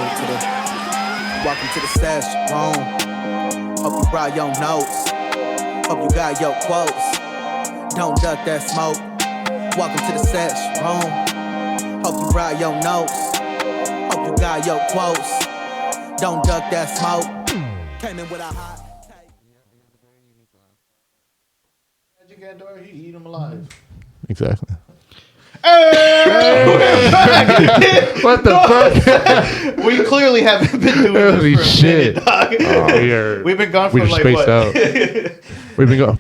Welcome to the Sesh'room. Hope you brought your notes. Hope you got your quotes. Don't duck that smoke. Welcome to the Sesh'room. Hope you brought your notes. Hope you got your quotes. Don't duck that smoke. Came in with a hot take. Magic Andor, he eat him alive. Exactly. Hey! What the fuck? We clearly haven't been doing this Holy for a shit. minute, dog. We've been gone for just like spaced what? out. We've been gone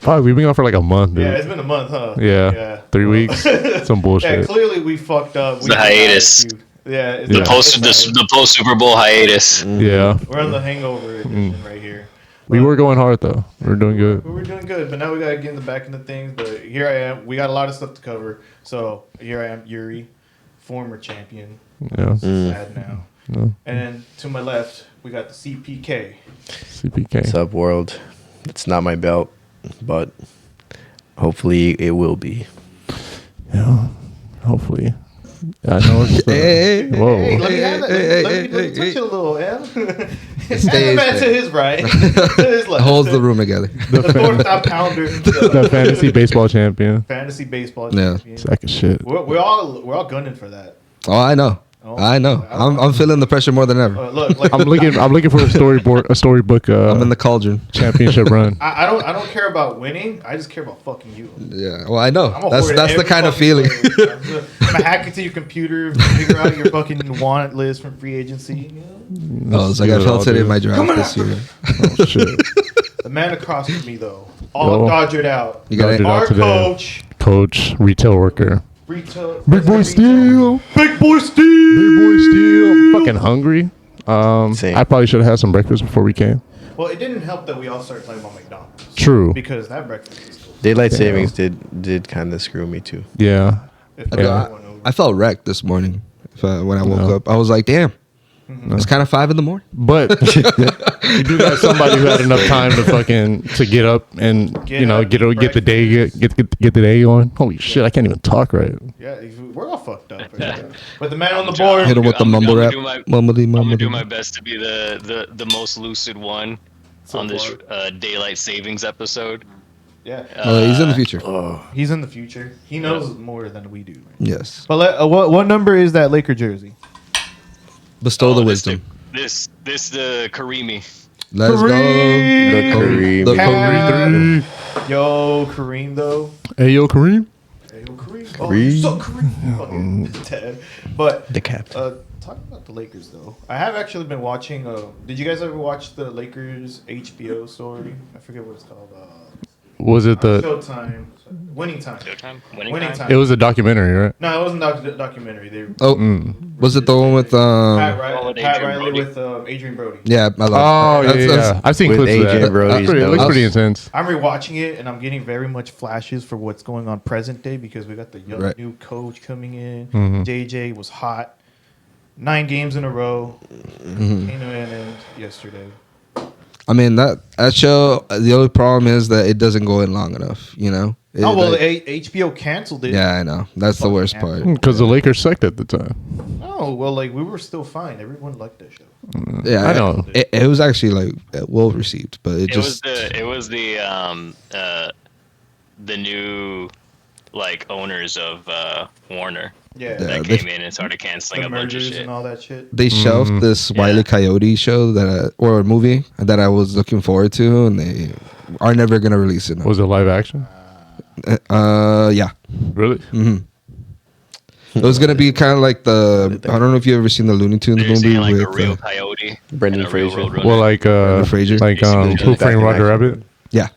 for like a month, dude. Yeah, it's been a month, huh? Yeah. 3 weeks. Some bullshit. Yeah, clearly we fucked up. It's the hiatus. Yeah, it's The post Super Bowl hiatus. Yeah. We're on the hangover edition right here. We were going hard though. We were doing good. We were doing good, but now we gotta get in the back into things. But here I am. We got a lot of stuff to cover. So here I am, Yuri, former champion. Yeah. Sad now. No. And then to my left, we got the CPK. CPK. What's up, world? It's not my belt, but hopefully it will be. Yeah. Hopefully. I know it's whoa. Hey, let me have that. Let me touch it a little, man. And the man to his right. To his left. Holds the room together. The fourth pounder. The fantasy baseball champion. Fantasy baseball Yeah. champion. Sack of shit. We're all gunning for that. Oh, I know. Oh, I know. I'm feeling the pressure more than ever. Look, like, I'm looking for a storybook I'm in the cauldron. championship run. I don't care about winning. I just care about fucking you. Yeah. Well, I know. I'm That's the kind of feeling. I'm gonna hack into your computer, figure out your fucking want list from free agency. No, it's like I felt it in my draft this year. Oh shit. The man across from me though, all dodgered out. You got it. Our today. Coach, retail worker. Retail. Big boy Steel. Big boy Steve. Big boy Steel. I'm fucking hungry. Same. I probably should have had some breakfast before we came. Well, it didn't help that we all started talking about McDonald's. True. Because that breakfast was cool. Daylight savings did kind of screw me too. Yeah. I felt wrecked this morning when I woke up. I was like, damn. It's kind of 5 in the morning. But you do got somebody who had enough time to get up and get the day going. Holy shit, I can't even talk right. Yeah, we're all fucked up. Right? But the man on the board. Hit him with the mumble rap. I'm gonna do my best to be the most lucid one on this daylight savings episode. Yeah. He's in the future. He's in the future. He knows more than we do. Right? Yes. But what number is that Laker jersey? Bestow the wisdom. This the Karimi. Let's go. The Kareem. The Kareem. Kareem. Yo, Kareem though. Hey yo, Kareem. Hey, yo, Kareem. Kareem. Oh, so Kareem. Fucking Ted. But The captain. talking about the Lakers though, I have actually been watching. Did you guys ever watch the Lakers HBO story? I forget what it's called. Was it the? Showtime. Winning Time. Showtime? Winning Time. It was a documentary, right? No, it wasn't a documentary. They Was it the one with Pat Adrian Riley Brody. with Adrian Brody. Yeah, I love Oh yeah. I've seen with clips of AJ that. Brody's It looks nose. pretty intense. I'm rewatching it and I'm getting very much flashes for what's going on present day because we got the young Right. new coach coming in. Mhm. JJ was hot. 9 games in a row. Came to an end yesterday. I mean that show. The only problem is that it doesn't go in long enough. You know. HBO canceled it. Yeah, I know. That's the worst part. Because the Lakers sucked at the time. No, well, like we were still fine. Everyone liked that show. Yeah, I know. It was actually like well received, but it just It was the new like owners of Warner Yeah, Yeah. that came in and started canceling the a bunch of mergers shit. and all that shit. they shelved this Wile E. Coyote show or movie that I was looking forward to, and they are never gonna release it. Now. Was it live action? Yeah. Really? Mm-hmm. It was gonna be kind of like I don't know if you ever seen the Looney Tunes They're movie saying like with a real coyote, Brendan and a real Fraser. roadrunner. Well, like Fraser. like Basically, Who back Framed in Roger action. Rabbit? yeah.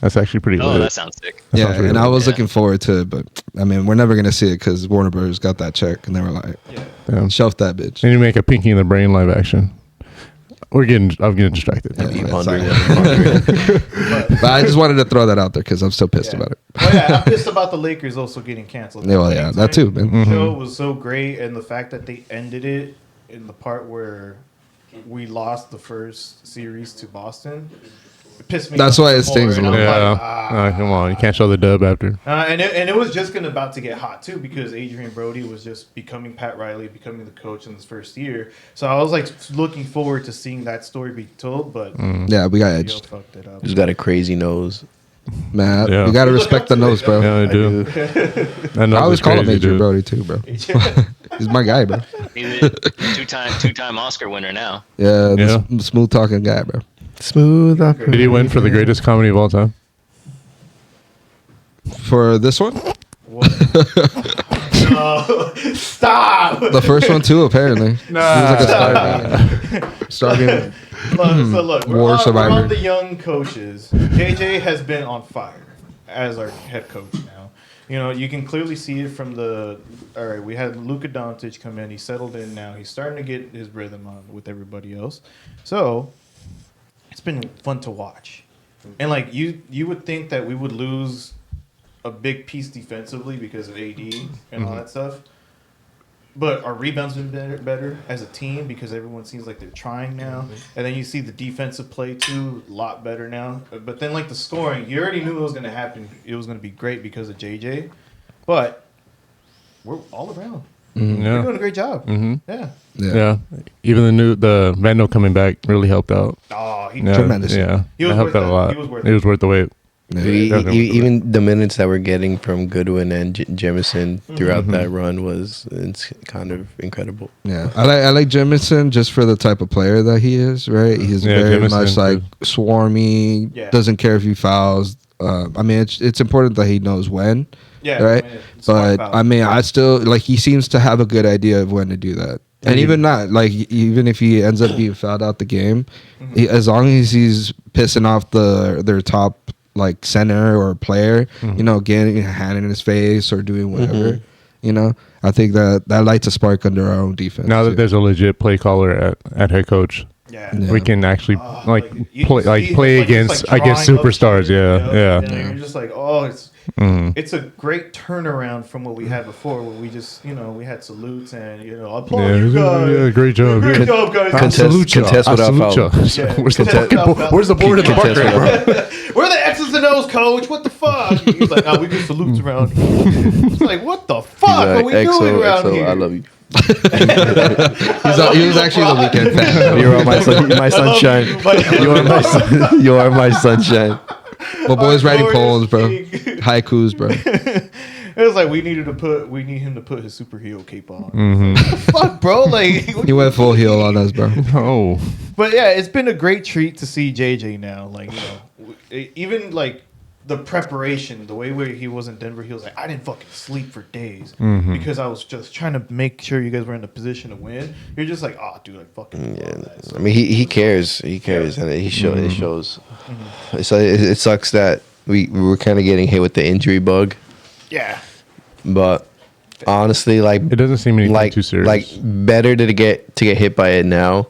That's actually pretty Oh, lit. that sounds sick. That Yeah, sounds pretty and I lit. was Yeah. looking forward to it, but I mean, we're never gonna see it because Warner Brothers got that check, and they were like, Yeah. Yeah. "Shelf that bitch." And you make a Pinky in the Brain live action. I'm getting distracted. Yeah, Deep that's under. all. But I just wanted to throw that out there because I'm still pissed Yeah. about it. Oh yeah, I'm pissed about the Lakers also getting canceled. Yeah, well, yeah, that too, man. The show was so great, and the fact that they ended it in the part where we lost the first series to Boston It pissed me That's off why it more, stings a and I'm little. Yeah. like, ah. Come on, you can't show the dub after. And it was just about to get hot too because Adrian Brody was just becoming Pat Riley, becoming the coach in his first year. So I was like looking forward to seeing that story be told, but Yeah, we got Yo edged. fucked it up. He's got a crazy nose. Man, Yeah. you gotta You look respect up the to nose, it, bro. Yeah, I do. I always call him Adrian Brody too, bro. He's my guy, bro. He's a two-time Oscar winner now. Yeah, Yeah. smooth talking guy, bro. Smooth operator. Did he win for the greatest comedy of all time? For this one, No, stop. the first one too, apparently. He was like a starving. So look, War we're on survivor. the young coaches. JJ has been on fire as our head coach now. You know, you can clearly see it from the. All right, we had Luka Doncic come in. He settled in now. He's starting to get his rhythm on with everybody else. So it's been fun to watch. And like you would think that we would lose a big piece defensively because of AD and all that stuff. But our rebounds been better as a team because everyone seems like they're trying now. And then you see the defensive play too, a lot better now. But then like the scoring, you already knew it was going to happen. It was going to be great because of JJ. But we're all around. We're Yeah. doing a great job. Mm-hmm. Yeah. Yeah. Even the Vando coming back really helped out. Oh, he Yeah. Tremendous. Yeah. He was That helped worth out a it. lot. He was worth It was worth the wait. Even the minutes that we're getting from Goodwin and Jemison throughout that run it's kind of incredible. Yeah, I like Jemison just for the type of player that he is. Right, he's Yeah, very Jemison much like too. swarmy. Yeah. Doesn't care if he fouls. I mean, it's important that he knows when. Yeah. Right, I mean, smart but foul. I mean, I still like he seems to have a good idea of when to do that. And even not like even if he ends up being fouled out the game, as long as he's pissing off their top like center or player, you know, getting a hand in his face or doing whatever, you know, I think that lights a spark under our own defense. Now that too. there's a legit play caller at head coach, Yeah. Yeah. we can actually You play can see play it's against like against drawing up superstars. to it, Yeah, you know? yeah. And you're just like, oh, it's a great turnaround from what we had before, where we just, you know, we had salutes and applaud you guys. Yeah, great job. Great job, guys. Contest without foul. Yeah. Where's the Contest fucking without foul. where's the board in the park Contest rate, bro? Where are the X's and O's, coach? What the fuck? He's like, we do salutes around here. It's like, what the fuck are we doing around here? I love you. He was actually the weekend fan. You're on my sunshine. You are my sunshine. My boy's writing poems, bro. King. Haikus, bro. It was like we need him to put his superhero cape on. Fuck, bro. Like He went full heel on us, bro. Oh, But yeah, it's been a great treat to see JJ now. Like, you know, even like the preparation, the way where he was in Denver, he was like, I didn't fucking sleep for days because I was just trying to make sure you guys were in a position to win. You're just like, oh, dude, I fucking love that. So, I mean, he cares. He cares, and it shows. So it sucks that we were kind of getting hit with the injury bug, yeah. but honestly, like it doesn't seem anything too serious. like better to get hit by it now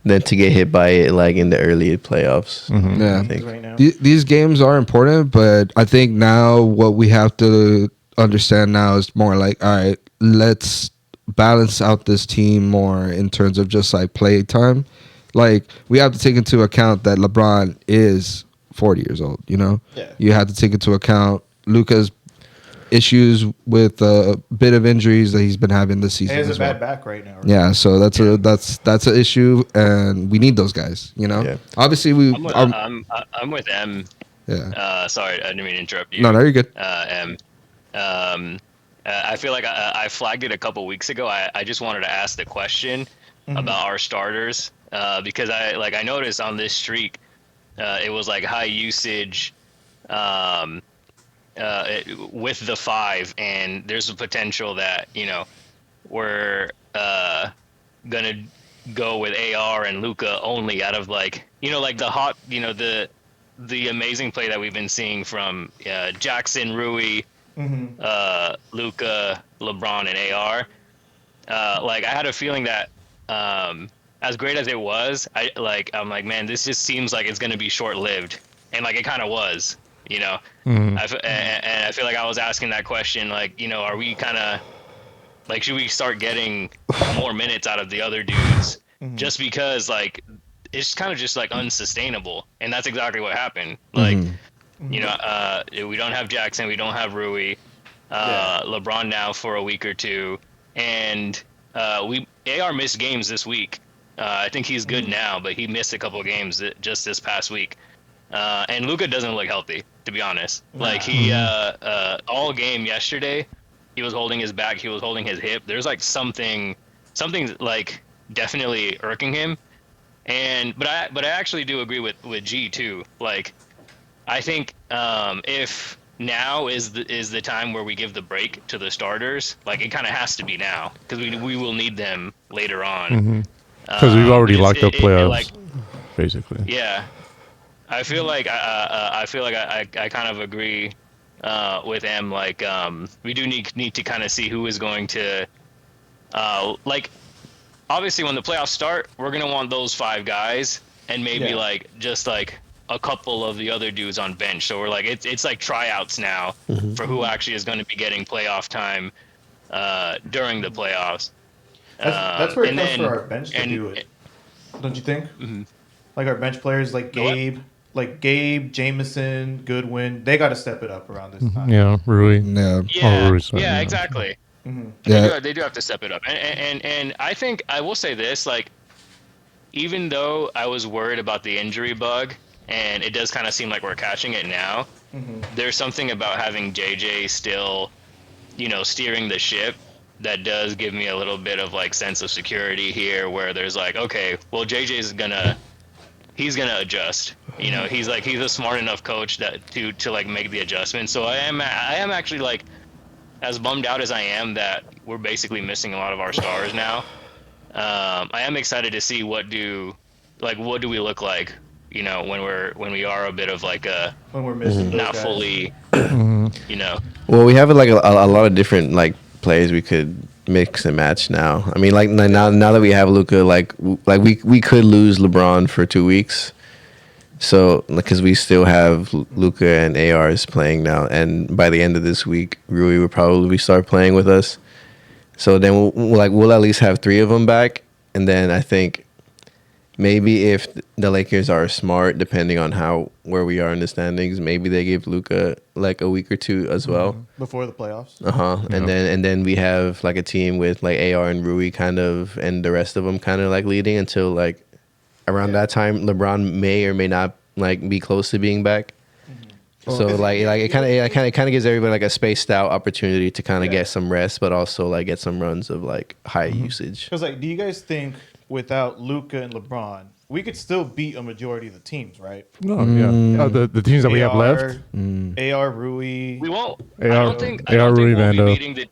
than to get hit by it like in the early playoffs. Yeah. I think. Right now. These games are important, but I think now what we have to understand now is more like, all right, let's balance out this team more in terms of just like play time. Like we have to take into account that LeBron is 40 years old, you know? Yeah. You have to take into account Luka's issues with a bit of injuries that he's been having this season. He has a as well. bad back right now. Right? Yeah, so that's an issue, and we need those guys. You know, Yeah. obviously I'm with M. yeah. Sorry, I didn't mean to interrupt you. No, you're good. M. I feel like I flagged it a couple weeks ago. I just wanted to ask the question about our starters because I noticed on this streak it was like high usage with the 5, and there's a potential that we're gonna go with AR and Luka only out of like the hot the amazing play that we've been seeing from Jackson, Rui, Luka, LeBron, and AR. Like I had a feeling that as great as it was, I'm like, man, this just seems like it's gonna be short lived, and like it kind of was, And I feel like I was asking that question, like, are we kind of like, should we start getting more minutes out of the other dudes just because like it's kind of just like unsustainable, and that's exactly what happened. Like, you know, we don't have Jackson, we don't have Rui, LeBron now for a week or two, and AR missed games this week. I think he's good now, but he missed a couple of games just this past week. And Luka doesn't look healthy, to be honest. Like he all game yesterday, he was holding his back, he was holding his hip. There's like something like definitely irking him. But I actually do agree with G too. Like I think if now is the time where we give the break to the starters, like it kind of has to be now because we will need them later on. Because we've already locked up playoffs, basically. Yeah, I feel like I kind of agree with M. Like we do need to kind of see who is going to like. Obviously, when the playoffs start, we're gonna want those 5 guys and maybe like just like a couple of the other dudes on bench. So we're like it's like tryouts now for who actually is going to be getting playoff time during the playoffs. That's where it comes for our bench to do it, don't you think? Like our bench players, like Gabe, Jameson, Goodwin, they got to step it up around this time. Yeah, Rui. Yeah, exactly. They do have to step it up, and I think I will say this: like, even though I was worried about the injury bug, and it does kind of seem like we're catching it now, there's something about having JJ still, you know, steering the ship that does give me a little bit of like sense of security here, where there's like, okay, well, JJ's gonna adjust. You know, he's a smart enough coach that to like make the adjustment. So I am actually like, as bummed out as I am that we're basically missing a lot of our stars now, I am excited to see what do we look like, you know, when we are a bit of like a when we're missing not fully, you know. Well, we have like a lot of different like players we could mix and match now. I mean, like now that we have Luka, like we could lose LeBron for 2 weeks. So, because we still have Luka and ARs playing now, and by the end of this week, Rui will probably start playing with us. So then we'll at least have 3 of them back, and then I think maybe if the Lakers are smart, depending on where we are in the standings, maybe they give Luka like a week or 2 as well before the playoffs. And then we have like a team with like AR and Rui kind of, and the rest of them kind of like leading until like. Around that time, LeBron may or may not like be close to being back. So like it kind of gives everybody like a spaced out opportunity to kind of get some rest, but also like get some runs of like high usage. Because like, do you guys think without Luka and LeBron, we could still beat a majority of the teams, right? No, the teams that we have left. AR, Rui. We won't. AR, I don't think Rui, we'll Vando. be beating the.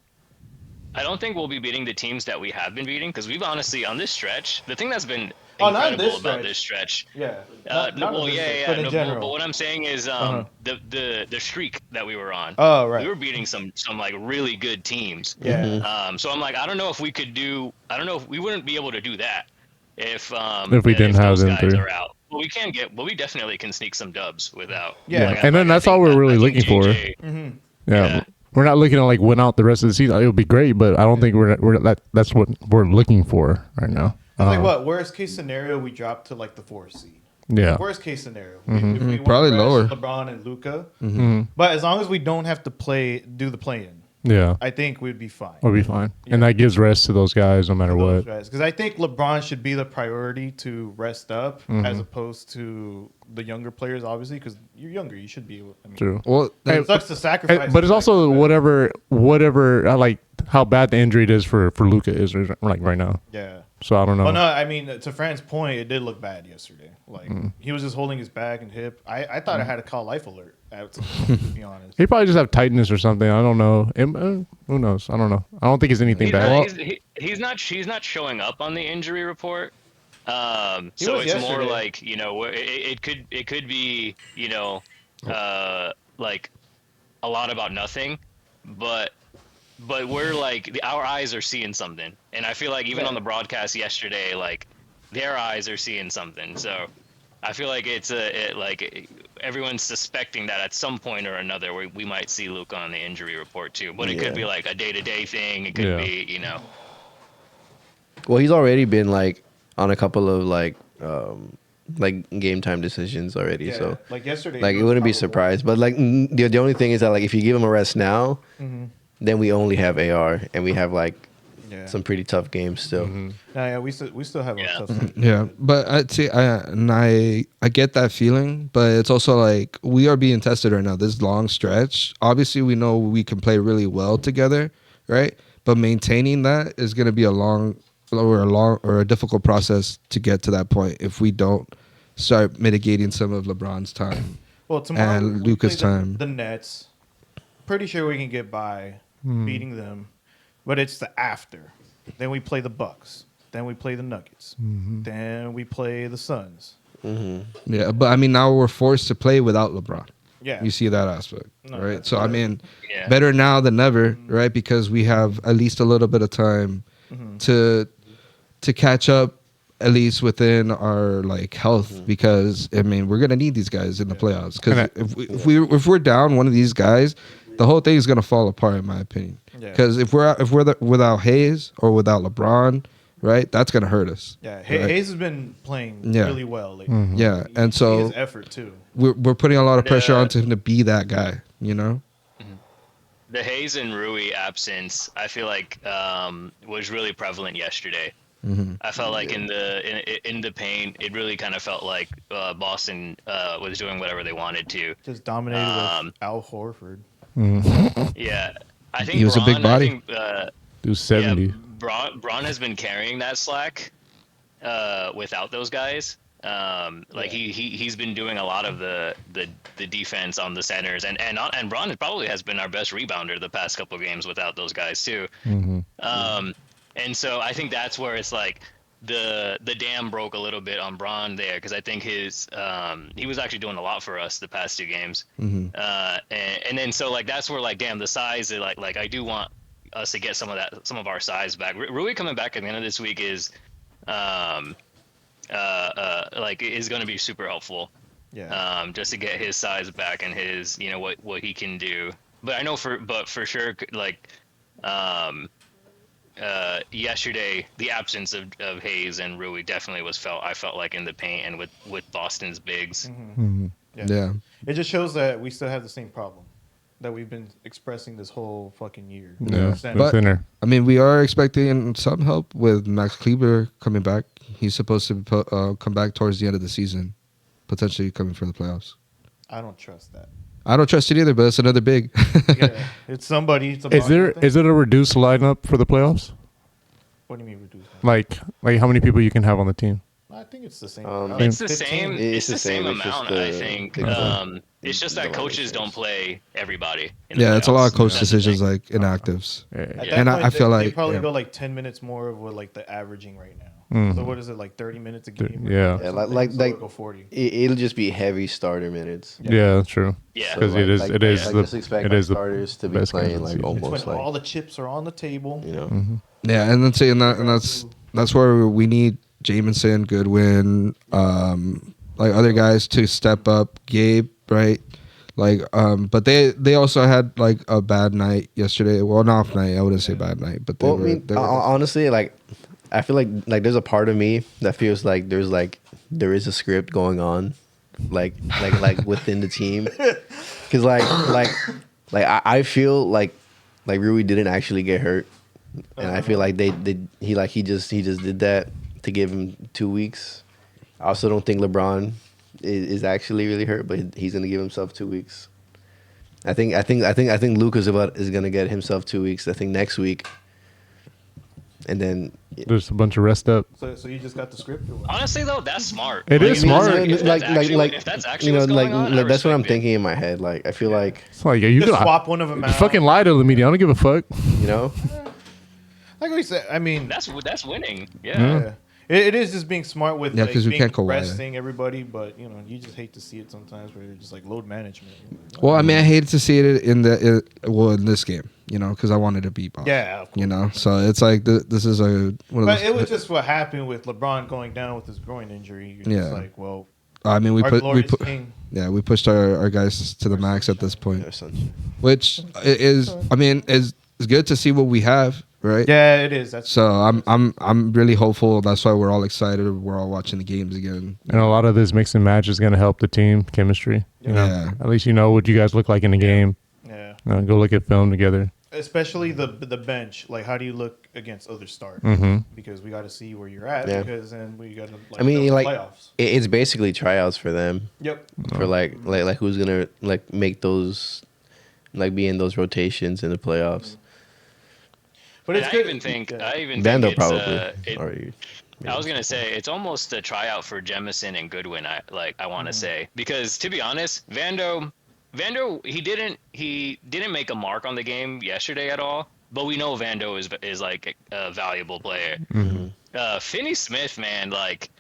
I don't think we'll be beating the teams that we have been beating because we've honestly on this stretch. The thing that's been incredible about this stretch. Yeah. But in general. But what I'm saying is the streak that we were on. Oh, right. We were beating some like really good teams. Yeah. So I'm like, I don't know if we wouldn't be able to do that if we didn't have those them guys 3. are out. Well, we definitely can sneak some dubs without. Yeah. Like, And then that's all we're really looking for. Yeah. We're not looking to like win out the rest of the season. It would be great, but I don't think that's what we're looking for right now. Like what? Worst case scenario, we drop to like the 4th seed. Yeah. Worst case scenario, if we Probably lower. LeBron and Luka, but as long as we don't have to do the play-in, Yeah. I think we'd be fine. We'll be fine. Yeah. And that gives rest to those guys no matter what. Because I think LeBron should be the priority to rest up as opposed to the younger players, obviously, because you're younger. You should be able. I mean, True. Well, it sucks to sacrifice. But it's also whatever I like how bad the injury is for Luka is like right now. Yeah. So I don't know. Well, no, I mean, to Fran's point, it did look bad yesterday. Like, he was just holding his back and hip. I thought I had to call life alert, to be honest. He probably just have tightness or something. I don't know. Who knows? I don't know. I don't think it's anything bad. He's not showing up on the injury report. So it's yesterday. more like, you know, it could be, you know, like a lot about nothing, but we're like our eyes are seeing something, and I feel like even on the broadcast yesterday, like their eyes are seeing something. So I feel like like everyone's suspecting that at some point or another we might see Luka on the injury report too. But it could be like a day-to-day thing. It could be, you know. Well, he's already been like on a couple of like like game time decisions already. Yeah, So like yesterday, like it was wouldn't be probably- surprised. But like the only thing is that like if you give him a rest now, Mhm. then we only have AR and we have like Yeah. some pretty tough games still. Yeah, we still have Yeah. a tough schedule. Yeah, but I'd say I get that feeling, but it's also like we are being tested right now. This long stretch, obviously, we know we can play really well together, right? But maintaining that is going to be a difficult process to get to that point if we don't start mitigating some of LeBron's time. Well, tomorrow And we Luka's play time. The Nets. Pretty sure we can get by beating them, but it's the after. Then we play the Bucks. Then we play the Nuggets. Then we play the Suns. Yeah, but I mean, now we're forced to play without LeBron. Yeah. You see that aspect, No, right? that's So I right. mean, Yeah. better now than never, right? Because we have at least a little bit of time to catch up, at least within our like health. Because I mean, we're gonna need these guys in the playoffs. Because if we're down one of these guys, the whole thing is gonna fall apart, in my opinion. Yeah. Because if we're without Hayes or without LeBron, right, that's gonna hurt us. Yeah, right? Hayes has been playing Yeah. really well lately. Yeah, and His so effort too. we're putting a lot of pressure Yeah. onto him to be that guy. You know. The Hayes and Rui absence, I feel like, was really prevalent yesterday. I felt like in the paint, it really kind of felt like Boston was doing whatever they wanted to. Just dominated with Al Horford. Yeah, I think He was a big body. I think, Do 70. Yeah, Braun has been carrying that slack without those guys. Like he's been doing a lot of the defense on the centers, and Braun probably has been our best rebounder the past couple of games without those guys too. And so I think that's where it's like the dam broke a little bit on Braun there, because I think his he was actually doing a lot for us the past two games. And then so like that's where like damn the size like I do want us to get some of our size back. Rui coming back at the end of this week is like is going to be super helpful. Yeah. Just to get his size back and his what he can do. But I know for sure like yesterday the absence of Hayes and Rui definitely was felt. I felt like in the paint and with Boston's bigs. Yeah. It just shows that we still have the same problem that we've been expressing this whole fucking year. Yeah, Understand? the thinner. I mean, we are expecting some help with Max Kleber coming back. He's supposed to come back towards the end of the season, potentially coming for the playoffs. I don't trust that. I don't trust it either, but it's another big. Yeah, it's somebody. It's a Is there thing. is it a reduced lineup for the playoffs? What do you mean reduce? Like how many people you can have on the team? I think it's the same. It's the 15. same. It's the same It's just amount. I the- think. the- It's just that the coaches lineup don't change. play everybody. In the Yeah, it's a lot of playoffs. coach That's the decisions, thing. like inactives. At that And I point, feel they like, probably yeah. go like 10 minutes more of what like the averaging right now. So what is it, like 30 minutes a game? Yeah. Yeah, Or like something? So like it'll go 40. it'll just be heavy starter minutes. Yeah, that's true. Yeah. Because it is like, it is like, the just expect it like, is the starters to be best games playing of the like season. It's almost when like all the chips are on the table. you know. Yeah, and that's where we need Jamison, Goodwin, like other guys to step up. Gabe, right? Like, but they also had like a bad night yesterday. Well, an off night. I wouldn't say bad night, but they Well, were. I mean, they were honestly, like I feel like there's a part of me that feels like there is a script going on, like within the team, because like I feel like Rui didn't actually get hurt, and I feel like he just did that to give him 2 weeks. I also don't think LeBron is actually really hurt, but he's gonna give himself 2 weeks. I think Luka is gonna get himself 2 weeks. I think next week, and then There's a bunch of rest up. So you just got the script or what? Honestly, though, that's smart. It is if that's- smart. If that's actually, if that's actually you know, what's going on, I that's what I'm respect it. thinking in my head. Like I feel like It's like you Just could swap one of them out. fucking lie to the media. I don't give a fuck. you know. Like we said, I mean, That's winning. Yeah. yeah. It is just being smart with Yeah, like, 'cause we being can't go resting everybody, but you know, you just hate to see it sometimes where you're just like load management. Well, I mean, I hated to see it in this game, you know, because I wanted to beat Boston. Yeah, of course. You know, so it's like this is one of But those. it was just what happened with LeBron going down with his groin injury. You're just Yeah. like, well, I mean, we our put glorious king. yeah, we pushed our guys to the max at this point, Or something. which is, I mean, is good to see what we have, right? Yeah, it is. That's So I'm really hopeful. That's why we're all excited. We're all watching the games again. And a lot of this mix and match is going to help the team chemistry. You know, Yeah. at least you know what you guys look like in the game. yeah. Go look at film together. Especially the bench. Like, how do you look against other stars? Because we got to see where you're at. Yeah. Because then we got to. Like, I mean, build like playoffs. it's basically tryouts for them. Yep. For like who's gonna like make those, like be in those rotations in the playoffs. But And it's I good. even think Vando it's, probably. I was gonna say it's almost a tryout for Jemison and Goodwin. I want to say, because to be honest, Vando he didn't make a mark on the game yesterday at all. But we know Vando is like a valuable player. Finney Smith, man, like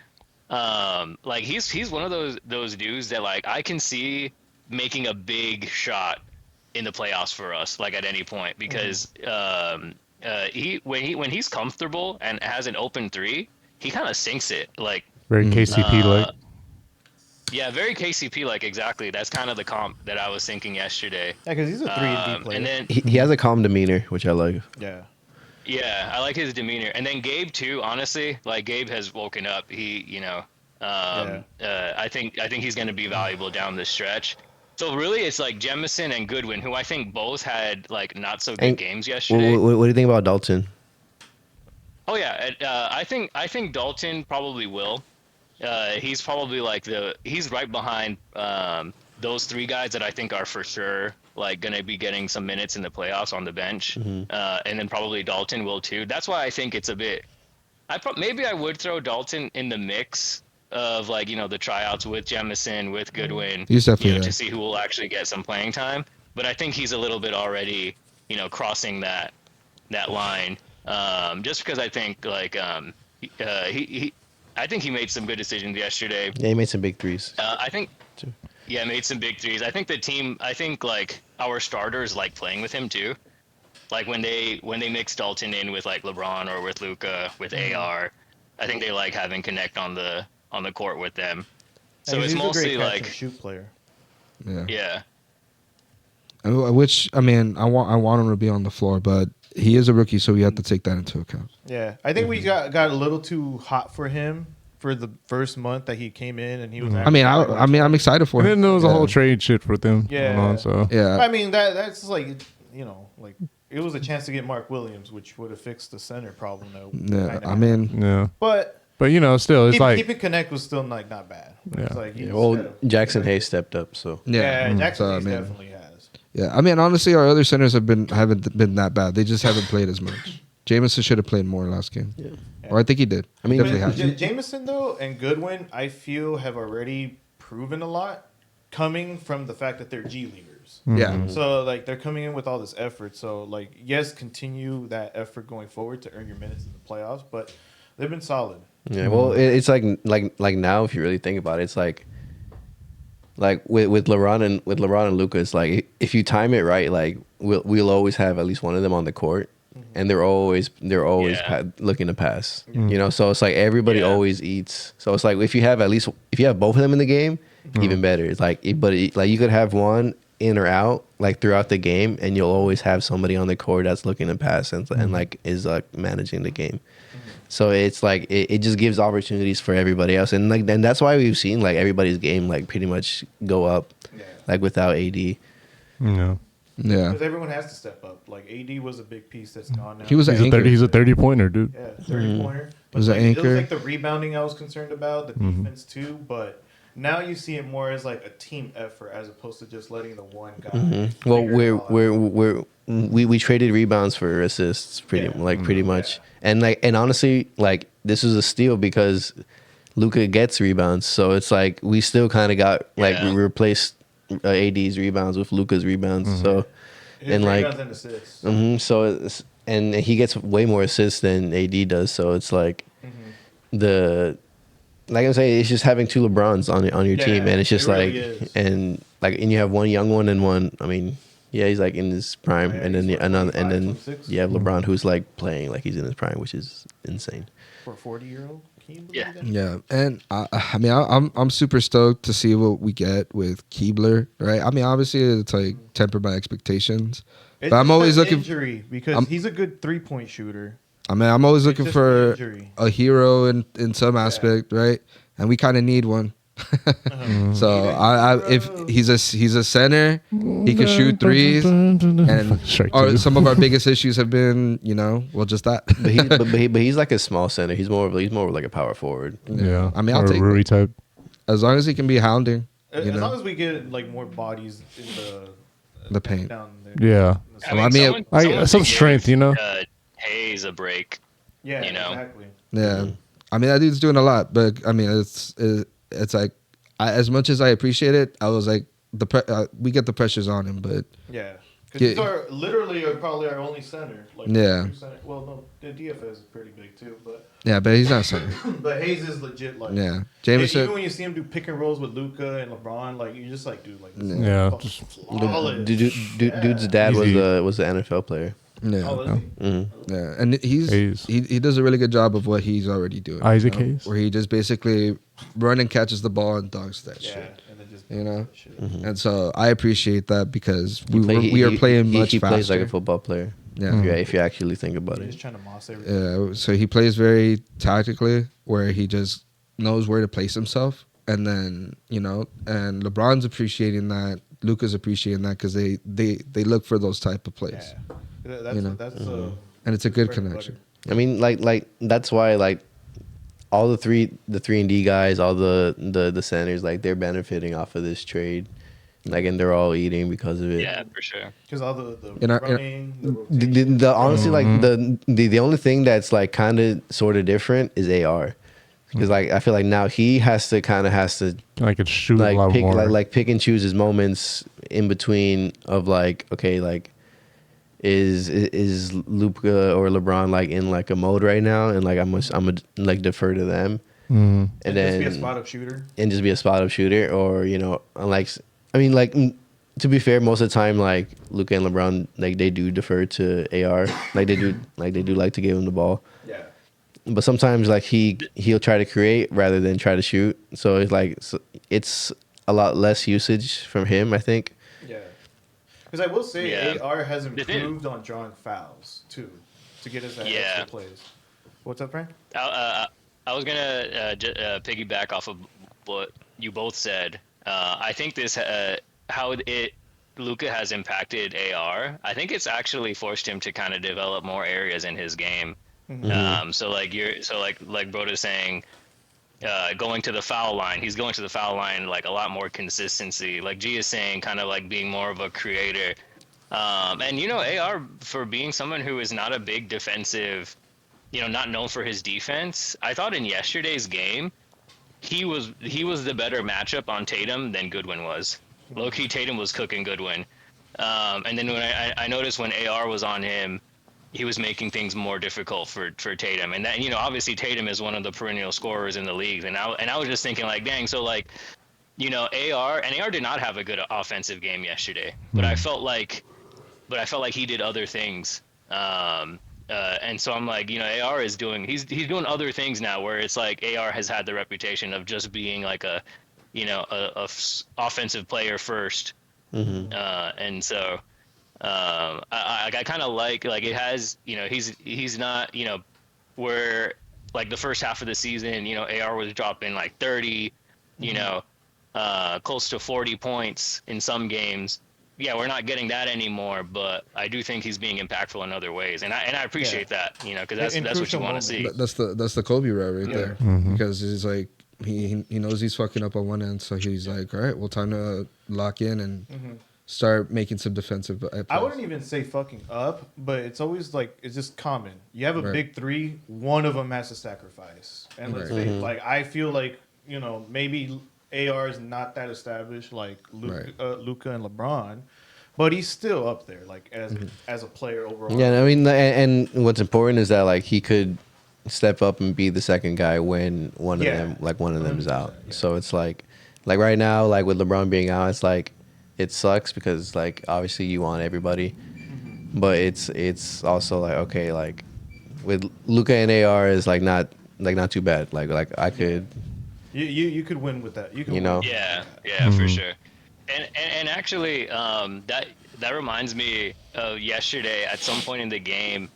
he's one of those dudes that like I can see making a big shot in the playoffs for us, like at any point, because when he's comfortable and has an open three, he kind of sinks it. Like Very KCP like. yeah, very KCP like, exactly. That's kind of the comp that I was thinking yesterday. Yeah, because he's a 3-and-D player. And then He has a calm demeanor, which I like. yeah. yeah, I like his demeanor. And then Gabe too, honestly. Like Gabe has woken up. He, I think he's going to be valuable down the stretch. So really, it's like Jemison and Goodwin, who I think both had like not so good games yesterday. What do you think about Dalton? Oh yeah, I think Dalton probably will. He's probably like he's right behind those three guys that I think are for sure like going to be getting some minutes in the playoffs on the bench, and then probably Dalton will too. That's why I think it's a bit. Maybe I would throw Dalton in the mix of like the tryouts with Jemison, with Goodwin, He's definitely to there. see who will actually get some playing time. But I think he's a little bit already crossing that line, just because I think like I think he made some good decisions yesterday. Yeah, he made some big threes. I think, yeah, made some big threes. I think the team, like our starters like playing with him too. Like when they mix Dalton in with like LeBron or with Luka, with AR, I think they like having Connect on the court with them. So And it's he's mostly a great catch like and shoot player. yeah. Which I mean, I want him to be on the floor, but he is a rookie, so we have to take that into account. Yeah, I think we got a little too hot for him for the first month that he came in, and he was. I mean, I'm excited for And him. then there was a whole trade shit with them going on. So Yeah. I mean that's like like it was a chance to get Mark Williams, which would have fixed the center problem that we Yeah, kinda I had. mean, but but still, it's like keeping Connect was still like not bad. Yeah. It's like Jackson Hayes stepped up, so Yeah, Jackson So, I Hayes mean, definitely has. yeah. I mean, honestly, our other centers haven't been that bad. They just haven't played as much. Jameson should have played more last game. Yeah. Or I think he did. I mean, Definitely has. Jameson though and Goodwin, I feel have already proven a lot, coming from the fact that they're G leaguers. Yeah. So like they're coming in with all this effort. So like yes, continue that effort going forward to earn your minutes in the playoffs. But they've been solid. yeah. Well, it's like now, if you really think about it, it's like with LeBron and Luka, it's like if you time it right, like we'll always have at least one of them on the court, and they're always looking to pass. So it's like everybody always eats. So it's like if you have both of them in the game, even better. It's like like you could have one in or out like throughout the game, and you'll always have somebody on the court that's looking to pass and like is like managing the game. So it's like it just gives opportunities for everybody else, and like then that's why we've seen like everybody's game like pretty much go up, like without AD. yeah. Yeah. Because everyone has to step up. Like AD was a big piece that's gone now. He was an anchor. He's a 30-pointer, dude. Yeah, 30-pointer. But Was an It anchor. was like the rebounding I was concerned about, the defense too. But now you see it more as like a team effort as opposed to just letting the one guy. Well, figure it all out. we traded rebounds for assists pretty much, and honestly, like this was a steal because Luka gets rebounds, so it's like we still kind of got we replaced AD's rebounds with Luka's rebounds, so His and like rebounds and assists. so it's, and he gets way more assists than AD does, so it's like like I'm saying, it's just having two LeBrons on your team, and it's just it really is. and you have one young one and one. I mean, yeah, he's like in his prime, and then he's like another, 25, 26. you have LeBron who's like playing like he's in his prime, which is insane. For a 40-year-old, Can you believe Yeah. that? Yeah, and I'm super stoked to see what we get with Keebler, right? I mean, obviously it's like tempered my expectations, It's but I'm just always an looking. injury because I'm- he's a good 3-point shooter. I mean, I'm always It's looking just the for injury. a hero in some aspect, right? And we kind of need one. So if he's a center, he can shoot threes, and Strike or two. some of our biggest issues have been, well, just that. But he's like a small center. He's more of like a power forward. Yeah, I mean, I'll or take Rui it. type. As long as he can be hounding, As you know, long as we get like more bodies in the paint. down there. Yeah, I mean, some strength, you know. Hayes a break. Yeah, You know? exactly. Yeah, I mean that dude's doing a lot, but I mean it's like as much as I appreciate it, I was like we get the pressures on him, but Yeah. Because Yeah. these are literally probably our only center. Like, Yeah. Well, no, the DFS is pretty big too, but yeah, but he's not center. but Hayes is legit. Like, Yeah, even Jameson. when you see him do pick and rolls with Luka and LeBron, like you just like, dude, like this Yeah, is fucking just- flawless. Dude's dad Easy. was the NFL player. Yeah, Oh, is he? yeah, and Hayes. he does a really good job of what he's already doing. Isaac Hayes? where he just basically run and catches the ball and dunks that Yeah, shit. and then just You know? shit. And so I appreciate that because we are playing much he faster. plays like a football player. Yeah. If you actually think about He's it. just trying to moss everything. Yeah, so he plays very tactically, where he just knows where to place himself, and then and LeBron's appreciating that, Luka's appreciating that because they look for those type of plays, Yeah, that's that's and it's a good bread and connection. butter. I mean, like that's why like all the 3-and-D guys, all the centers, like they're benefiting off of this trade, like, and they're all eating because of it. Yeah, for sure. Because all the In our- running, the rotation. The honestly, like the only thing that's like kind of sort of different is AR, because like I feel like now he has to I could shoot a like lot pick more. like pick and choose his moments in between of like, okay, like is Luka or LeBron like in like a mode right now, and like I'm gonna like defer to them, Mhm. just and be a then spot up shooter. just be a spot up shooter, or unlike, I mean, like to be fair, most of the time like Luka and LeBron, like they do defer to AR, like they do like to give him the ball, Yeah. but sometimes like he'll try to create rather than try to shoot, so it's like it's a lot less usage from him, I think. Yeah. Because I will say Yeah. AR has The improved on drawing fouls too, to get us that Yeah. extra plays. What's up, Frank? I was gonna piggyback off of what you both said. I think this how Luka has impacted AR. I think it's actually forced him to kind of develop more areas in his game. So like Broda's saying, going to the foul line. He's going to the foul line like a lot more consistency. Like G is saying, kind of like being more of a creator. And AR, for being someone who is not a big defensive, not known for his defense, I thought in yesterday's game, he was the better matchup on Tatum than Goodwin was. Low-key, Tatum was cooking Goodwin. And then when I noticed when AR was on him, he was making things more difficult for Tatum. And that, obviously Tatum is one of the perennial scorers in the league. And I was just thinking like, dang, so like, AR did not have a good offensive game yesterday, but I felt like he did other things. And so I'm like, AR is he's doing other things now, where it's like AR has had the reputation of just being like a offensive player first. And so I kind of like it has, he's not, where like the first half of the season, AR was dropping like 30, close to 40 points in some games. Yeah, we're not getting that anymore, but I do think he's being impactful in other ways, and I appreciate that, because that's what you crucial want to see. moments. That's the Kobe route right Yeah. there, because he's like he knows he's fucking up on one end, so he's like, all right, well, time to lock in and start making some defensive plays. I wouldn't even say fucking up, but it's always like it's just common. You have a Right. big three, one of them has to sacrifice, and let's Right. say like I feel like maybe AR is not that established like Luka and LeBron, but he's still up there like as a player overall. Yeah, I mean, and what's important is that like he could step up and be the second guy when one of them is out. Yeah. So it's like right now, like with LeBron being out, it's like it sucks because like obviously you want everybody, but it's also like, okay, like with Luka and AR is like not not too bad. Like I could, You could win with that. You could You win know? with that. Yeah, for sure. And actually, that reminds me of yesterday. At some point in the game,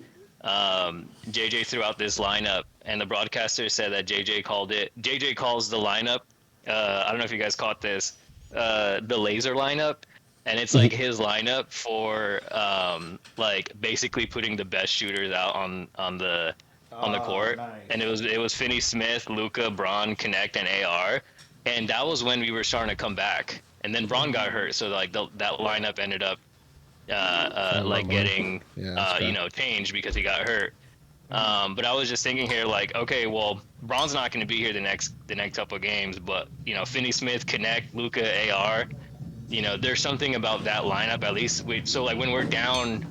JJ threw out this lineup, and the broadcaster said that JJ called it. JJ calls the lineup. I don't know if you guys caught this. The laser lineup, and it's like his lineup for like basically putting the best shooters out on the court. Nice. And it was Finney Smith, Luka, Braun, Connect, and AR. And that was when we were starting to come back. And then Braun got hurt, so like that lineup ended up like getting changed because he got hurt. But I was just thinking here, like, okay, well, Braun's not going to be here the next couple of games, but Finney Smith, Connect, Luka, AR, there's something about that lineup at least. So like when we're down,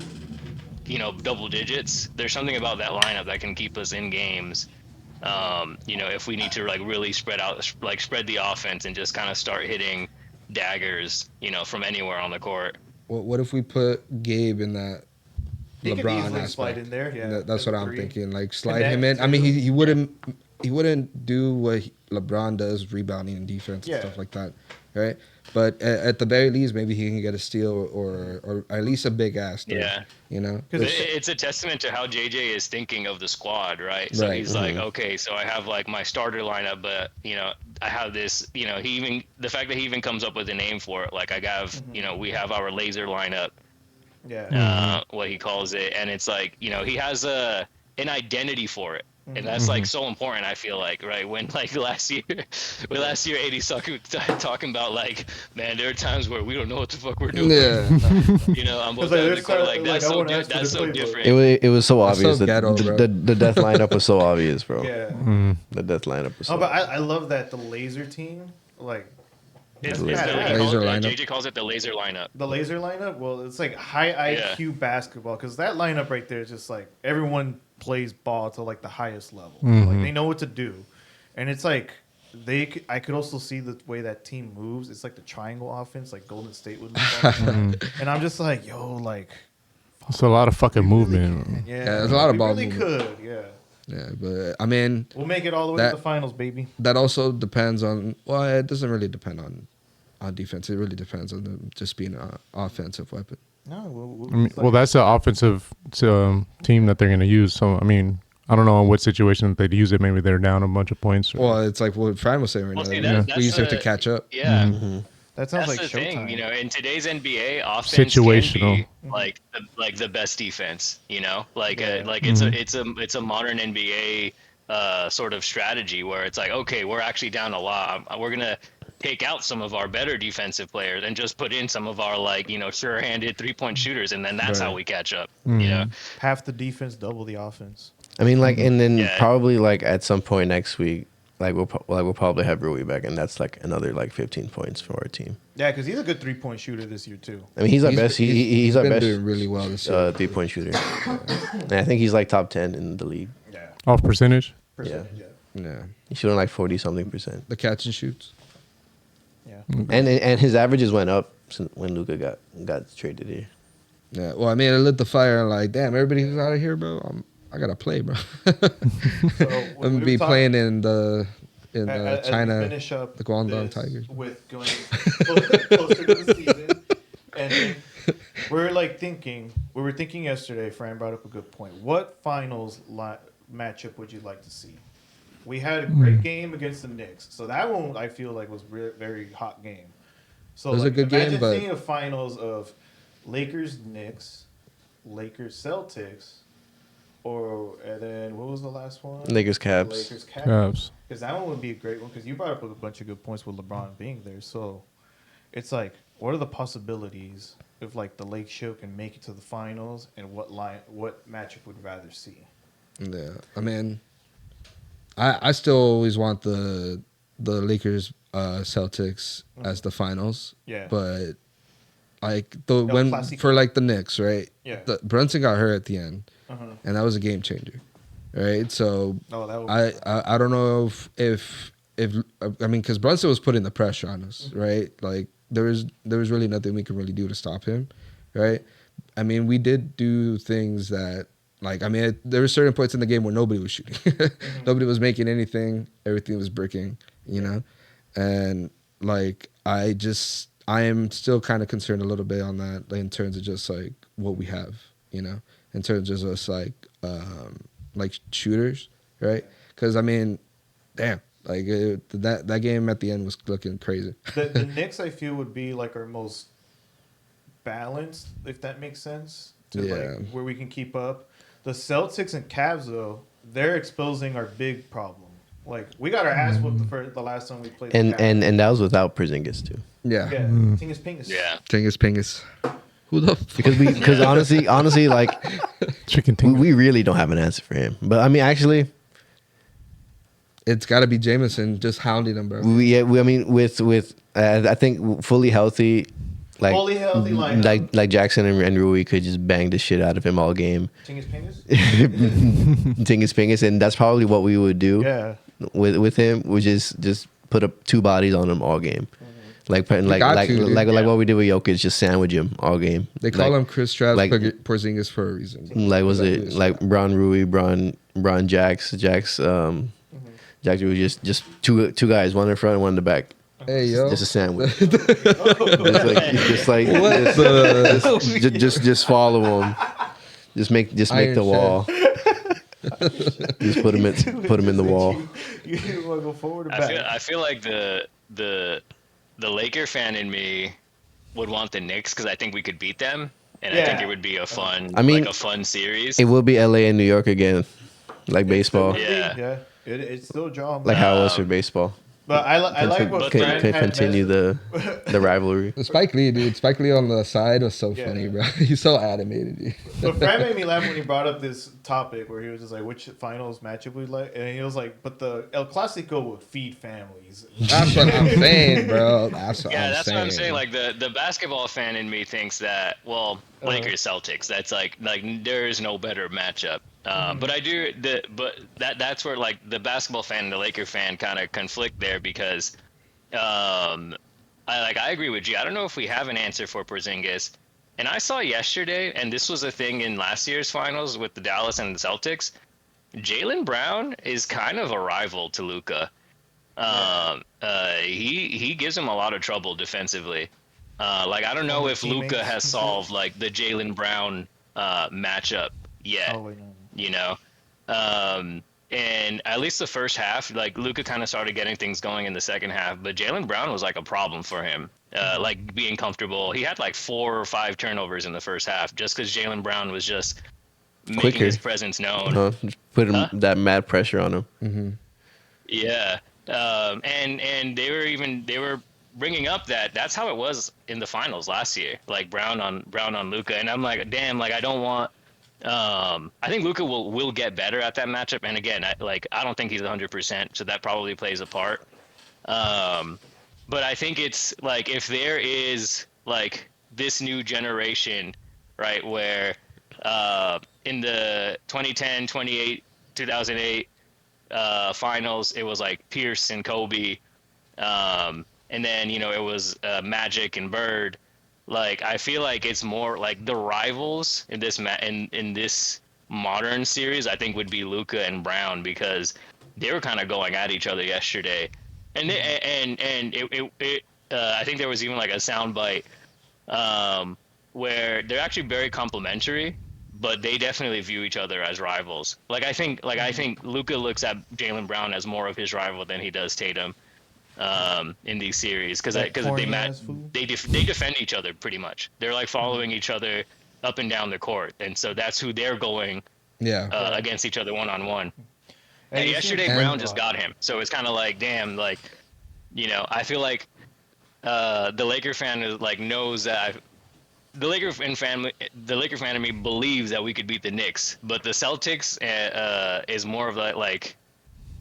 double digits, there's something about that lineup that can keep us in games. If we need to like really spread the offense and just kind of start hitting daggers, from anywhere on the court. What if we put Gabe in that He could LeBron easily aspect? slide in there. Yeah, That's what I'm agree. thinking. Like slide Connect him in. I mean, too. he wouldn't do what LeBron does, rebounding and defense and stuff like that, right? But at the very least, maybe he can get a steal or at least a big ass. Throw, Yeah. Which- It's a testament to how JJ is thinking of the squad, right? So Right. he's like, okay, so I have like my starter lineup, but I have this, the fact that he even comes up with a name for it, like I have, we have our laser lineup, Yeah. what he calls it, and it's like, he has an identity for it. And that's like so important, I feel like, right? When like last year, AD talking about like, man, there are times where we don't know what the fuck we're doing. Yeah. I'm both like, out of there's the court, like like, that's I so won't ask for that's the so playbook. different. It was so That's obvious. so ghetto, bro. The death lineup was so obvious, bro. Yeah. The death lineup was so Oh, but I love that the laser team, like It's Laser lineup. JJ calls it the laser lineup. the laser lineup. Well, it's like high IQ basketball because that lineup right there is just like everyone plays ball to like the highest level. Like they know what to do, and it's like I could also see the way that team moves. It's like the triangle offense, like Golden State would move on. And I'm just like, yo, like It's a lot of fucking movement. yeah, there's a lot of we ball really movement. could, yeah. Yeah, but I mean, We'll make it all the way to the finals, baby. that also depends on. Well, it doesn't really depend on defense. It really depends on them just being an offensive weapon. No, I mean, well, that's the offensive team that they're going to use. So, I mean, I don't know in what situation they'd use it. Maybe they're down a bunch of points. Well, it's like what Fran was saying right Well, see, now. that's We used to have the- to catch up. Yeah. that sounds That's like the showtime. thing, in today's NBA, offense Situational. can be like the best defense. Like Yeah. it's a modern NBA sort of strategy where it's like, okay, we're actually down a lot. We're gonna take out some of our better defensive players and just put in some of our sure-handed 3-point shooters, and then that's how we catch up. Half the defense, double the offense. I mean, like, and then Yeah. probably like at some point next week, like we'll probably have Rui back, and that's like another like 15 points for our team. Yeah, because he's a good 3-point shooter this year too. I mean, he's our best. He's our been best doing really well this year. 3-point shooter. And I think he's like top 10 in the league. Yeah, Off percentage. percentage. Yeah. Yeah, He's shooting like 40-something%. the catch and shoots. And his averages went up since when Luka got traded here. Yeah, well, I mean, it lit the fire. Like, damn, everybody's out of here, bro. I gotta play, bro. So I'm gonna be playing in the as we China, finish up the Guangdong this Tigers. with going closer to the season, and then we were thinking yesterday. Fran brought up a good point. What finals matchup would you like to see? We had a great game against the Knicks, so that one I feel like was very hot game. So It was a good game, imagine but- seeing a finals of Lakers Knicks, Lakers Celtics, and then what was the last one? Lakers Cavs. Lakers Cavs. Cavs. Because that one would be a great one. Because you brought up a bunch of good points with LeBron being there. So it's like, what are the possibilities if like the Lake Show can make it to the finals, and what matchup would you rather see? Yeah, I mean, I still always want the Lakers Celtics as the finals. Yeah. But like El when Clasico. for like the Knicks, right? Yeah. Brunson got hurt at the end, Uh-huh. and that was a game changer, right? So Oh, that would I don't know if I mean, because Brunson was putting the pressure on us, right? Like there was really nothing we could really do to stop him, right? I mean, we did do things that Like, I mean, there were certain points in the game where nobody was shooting. Nobody was making anything. Everything was bricking, you know? And, like, I am still kind of concerned a little bit on that, like, in terms of just, like, what we have, you know? In terms of just, like shooters, right? Because, I mean, damn. Like, that game at the end was looking crazy. The Knicks, I feel, would be, like, our most balanced, if that makes sense, to like where we can keep up. The Celtics and Cavs, though, they're exposing our big problem. Like, we got our ass whooped the last time we played. And that was without Porzingis too. Yeah. Tingus Pingus. Yeah. Tingus Pingus. Who the fuck? Because honestly, like, Chicken tingle. we really don't have an answer for him. But I mean, actually, It's got to be Jameson just hounding him, bro. I mean, with I think fully healthy, like Jackson and Rui could just bang the shit out of him all game. Tingus Pingus. Tingus Pingus, and that's probably what we would do. Yeah. With him, we just put up 2 bodies on him all game. Like what we did with Jokic, just sandwich him all game. They call him Chris Straps Porzingis for a reason. Like, was it like Bron Rui, Bron Jax, was just two guys, one in front and one in the back. Hey yo, Just a sandwich. just follow him. Just make Iron the wall. Just put him in the wall. You want to go forward or back? I feel like the Laker fan in me would want the Knicks because I think we could beat them, and I think it would be a fun, like a fun series. It will be LA and New York again, like baseball. Yeah. It's still a draw. Like how it was for baseball. But I like what Fran had continue the rivalry. Spike Lee, dude. Spike Lee on the side was so funny, bro. He's so animated, dude. But Fran made me laugh when he brought up this topic where he was just like, which finals matchup we like? And he was like, but the El Clasico would feed families. That's what I'm saying, bro. That's what what I'm saying. Like the basketball fan in me thinks that, well, Lakers Celtics. That's like there is no better matchup. But I do that's where like the basketball fan and the Laker fan kind of conflict there because I agree with you. I don't know if we have an answer for Porzingis. And I saw yesterday, and this was a thing in last year's finals with the Dallas and the Celtics. Jaylen Brown is kind of a rival to Luka. He gives him a lot of trouble defensively. I don't know if Luka has solved like the Jaylen Brown matchup yet. You know, and at least the first half, like Luka kind of started getting things going in the second half, but Jaylen Brown was like a problem for him, like being comfortable. He had like 4 or 5 turnovers in the first half just because Jaylen Brown was just making his presence known. Put that mad pressure on him. Mm-hmm. Yeah, and they were bringing up that's how it was in the finals last year, like Brown on Luka, and I'm like, damn, like I don't want. I think Luka will get better at that matchup, and again, I don't think he's 100%, so that probably plays a part. But I think it's like if there is like this new generation, right, where in the 2010, 2008 finals, it was like Pierce and Kobe, and then it was Magic and Bird. Like I feel like it's more like the rivals in this in this modern series. I think would be Luka and Brown because they were kind of going at each other yesterday, and I think there was even like a soundbite where they're actually very complimentary, but they definitely view each other as rivals. I think Luka looks at Jaylen Brown as more of his rival than he does Tatum. In these series because they defend each other pretty much. They're like following each other up and down the court, and so that's who they're going against each other one-on-one. And yesterday Brown just got him, so it's kind of like damn, like I feel like the Laker fan is like knows that the Laker fan in me believes that we could beat the Knicks, but the Celtics is more of like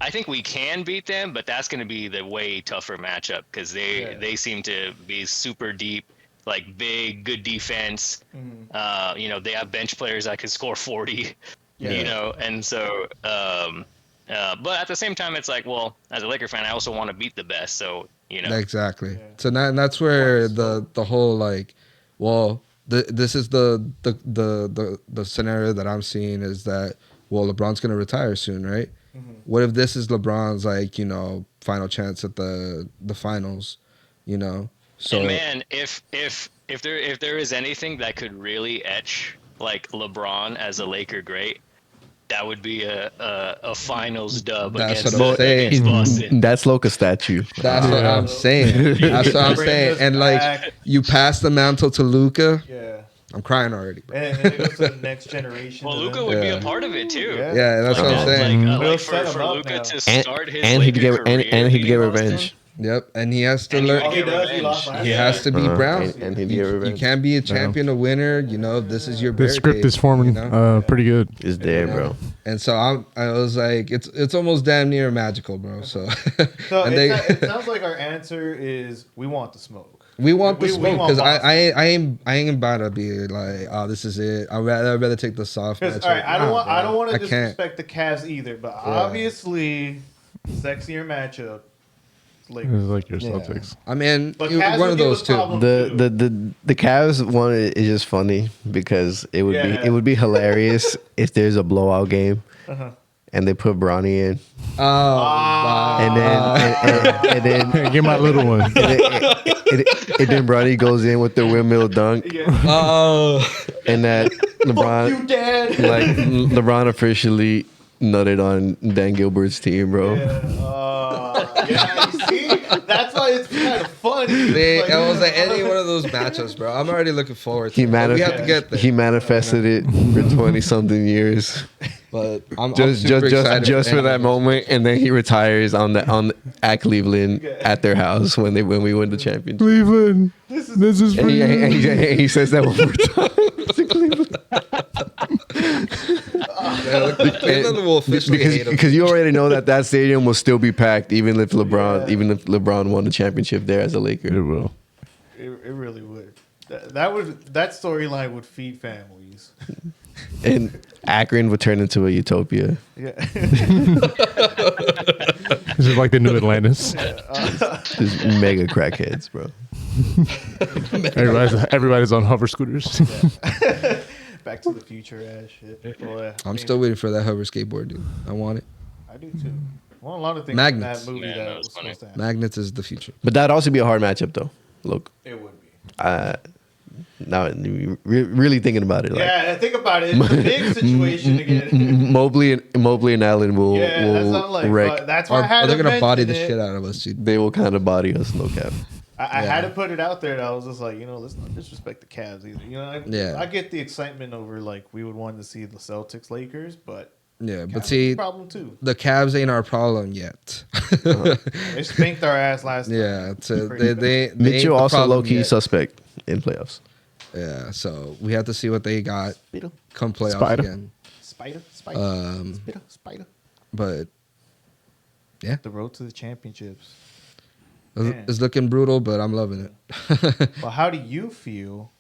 I think we can beat them, but that's going to be the way tougher matchup because they seem to be super deep, like big, good defense. Mm-hmm. They have bench players that could score 40, and so, but at the same time, it's like, well, as a Laker fan, I also want to beat the best. So, Exactly. Yeah. So that's where the whole like, well, This is the scenario that I'm seeing is that, well, LeBron's gonna retire soon, right? What if this is LeBron's like, you know, final chance at the finals, you know? So And man, if there is anything that could really etch like LeBron as a Laker great, that would be a finals dub That's against, what I'm saying. against Boston. That's Luka statue. that's what I'm saying. That's what I'm Bring saying. us And back. like you pass the mantle to Luka, Yeah. I'm crying already, bro. And it goes to the next generation. Well, to Luka them. would be Yeah. a part of it too. Yeah. Yeah, that's what I'm Like, saying. We'll like set him for up Luka now. to start his And he'd Laker get career and he'd get beating Boston. revenge. Yep, and he has to And he learn. All would he get does, he revenge. lost last He year. has to be Brown. And he'd get You revenge. can't be a champion, a winner. You know, this is your The bear script days, is forming you know? pretty good. Is there, bro. And so I was like, it's almost damn near magical, bro. So, So and it sounds like our answer is we want the smoke. we want the we smoke want because Boston. I ain't about to be like, oh, this is it. I'd rather take the soft match. Because all right, I don't want to I can't. disrespect the Cavs either, but obviously, sexier matchup. It's Lakers. like your Yeah. Celtics. I mean, But you- Cavs one would of give those us two. problems. The Cavs one is just funny because it would Yeah. be hilarious if there's a blowout game Uh-huh. and they put Bronny in Oh, wow. and then Hey, get my little one. and then Bronny goes in with the windmill dunk Yeah. Oh, and that Fuck you, LeBron Dad. like LeBron officially nutted on Dan Gilbert's team, bro. Yeah, you see, that's why it's kind of fun. it was like any one of those matchups, bro. I'm already looking forward to He it. But we have to get there. He manifested it for 20 something years. But I'm Just super excited for that anyways. moment, and then he retires at Cleveland at their house when we win the championship. Cleveland, this is for And you. he says that one more time to Cleveland. Cleveland will officially hate him. Because you already know that stadium will still be packed even if LeBron won the championship there as a Laker. It will. It really would. That storyline would feed families. And Akron would turn into a utopia. Yeah. This is like the new Atlantis. Just mega crackheads, bro. Everybody's on hover scooters. Back to the Future ass shit. Boy, I'm still waiting for that hover skateboard, dude. I want it. I do too. Well, a lot of things Magnets. in that movie Man, that that was was funny. supposed to happen. Magnets is the future. But that'd also be a hard matchup, though. Look, It would be. now really thinking about it, like Yeah, think about it. It's a big situation again. Mobley and Allen will Yeah, that's not like. wreck. But that's why I had They're to gonna body mention the it. shit out of us, dude. They will kind of body us, no cap. I had to put it out there. That I was just like, let's not disrespect the Cavs either. Yeah. I get the excitement over like we would want to see the Celtics Lakers, but Yeah, Cavs but is see, a problem too. the Cavs ain't our problem yet. They spanked our ass last time. Yeah, so they ain't Mitchell the also problem low key yet. suspect in playoffs. Yeah, so we have to see what they got Spider, come playoffs Spider. again. spider, spider. But The road to the championships. it's looking brutal, but I'm loving it. Well, how do you feel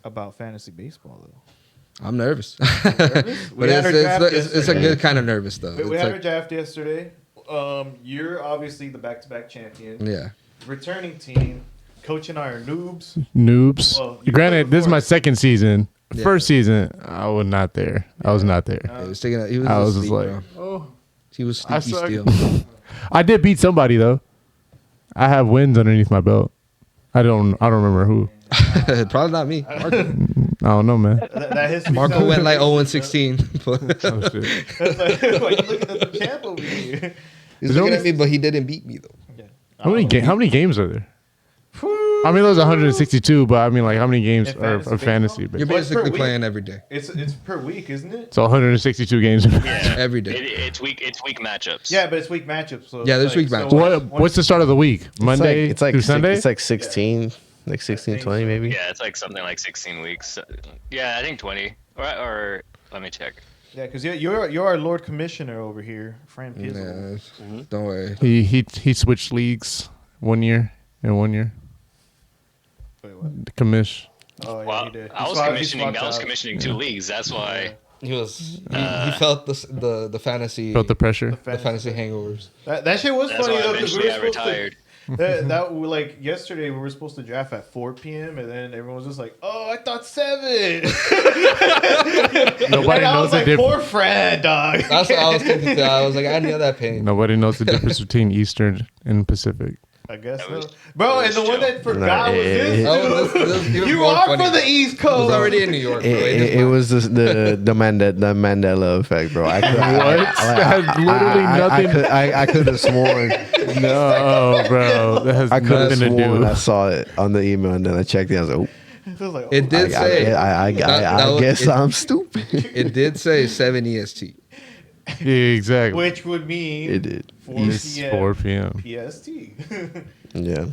about fantasy baseball though? I'm nervous. Nervous? We But had our draft it's a yesterday. good kind of nervous though. We It's had our like- draft yesterday. You're obviously the back-to-back champion. yeah. Returning team. Coach and I are noobs. Noobs. Well, you Granted, played this is before. my second season. Yeah. First season, I was not there. I was not there. He was taking. He was. I was asleep, just like, bro. oh, He was I sneaky suck. still. I did beat somebody though. I have wins underneath my belt. I don't remember who. Probably not me. I don't know, man. That history Marco sounds went like amazing, 0-16. But Oh, shit. That's like looking at the champ over here. he's Is looking there at me, but he didn't beat me though. Yeah. How many games are there? I mean, there's 162, but I mean, like, how many games In are fantasy fantasy? You're What's per basically week? playing every day. It's per week, isn't it? So 162 games. Yeah, Every day. It's week matchups. Yeah, but it's week matchups. So Yeah, it's there's week so matchups. What's the start of the week? Monday It's like through Sunday? It's like 16, like 16, 20 maybe. Yeah, it's like something like 16 weeks. Yeah, I think 20. Or let me check. Yeah, because you're our Lord Commissioner over here, Fran Pizzle. Yeah, don't worry. He switched leagues 1 year and 1 year. Wait, what? The commish. Oh yeah, Well, he did. I was commissioning 2 leagues. That's why. He was. He felt the fantasy. Felt the pressure. the fantasy hangovers. That shit was That's funny why though because eventually I retired. that like yesterday we were supposed to draft at 4 p.m. and then everyone was just like, "Oh, I thought 7." Nobody And I knows was the like, difference. "Poor Fred, dog." That's what I was thinking too. I was like, I knew that pain. Nobody knows the difference between Eastern and Pacific. I guess That so. was- Bro, that and the was one chill. that forgot Nah, was this Oh, dude. this even You more are funny. from the East I Coast. was already in New York. Bro. It was the Mandela effect, bro. I could, What? That has literally nothing- I could have sworn. No, bro. That has I could have nothing to sworn do. I saw it on the email and then I checked it. I was like, oh, It was like, It did say. I that guess was- I'm stupid. It did say 7 EST. Yeah, exactly. which would mean It did. 4 It's p.m. 4 p.m. PST. Yeah.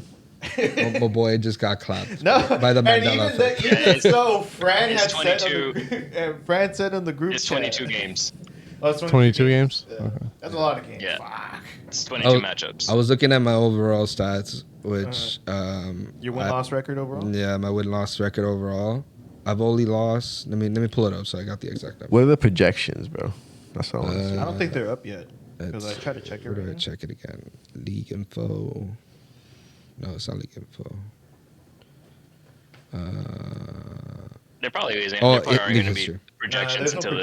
My boy just got clapped No, by the and Mandela even, effect. even so, Fran It's had said 22. and Fran said in the group It's chat. 22 games. Oh, it's 22 games? Yeah. Okay. That's a lot of games. Yeah. Fuck. It's 22 Oh, matchups. I was looking at my overall stats, which Your win-loss record overall? yeah, my win-loss record overall. I've only lost. Let me pull it up so I got the exact number. What are the projections, bro? That's all. I want to see. I don't think they're up yet. Because I It's- tried to check it Where do right I now. check it again? League info. No, it's not league info. There probably isn't. Oh, There probably aren't league going to be history. projections there's no until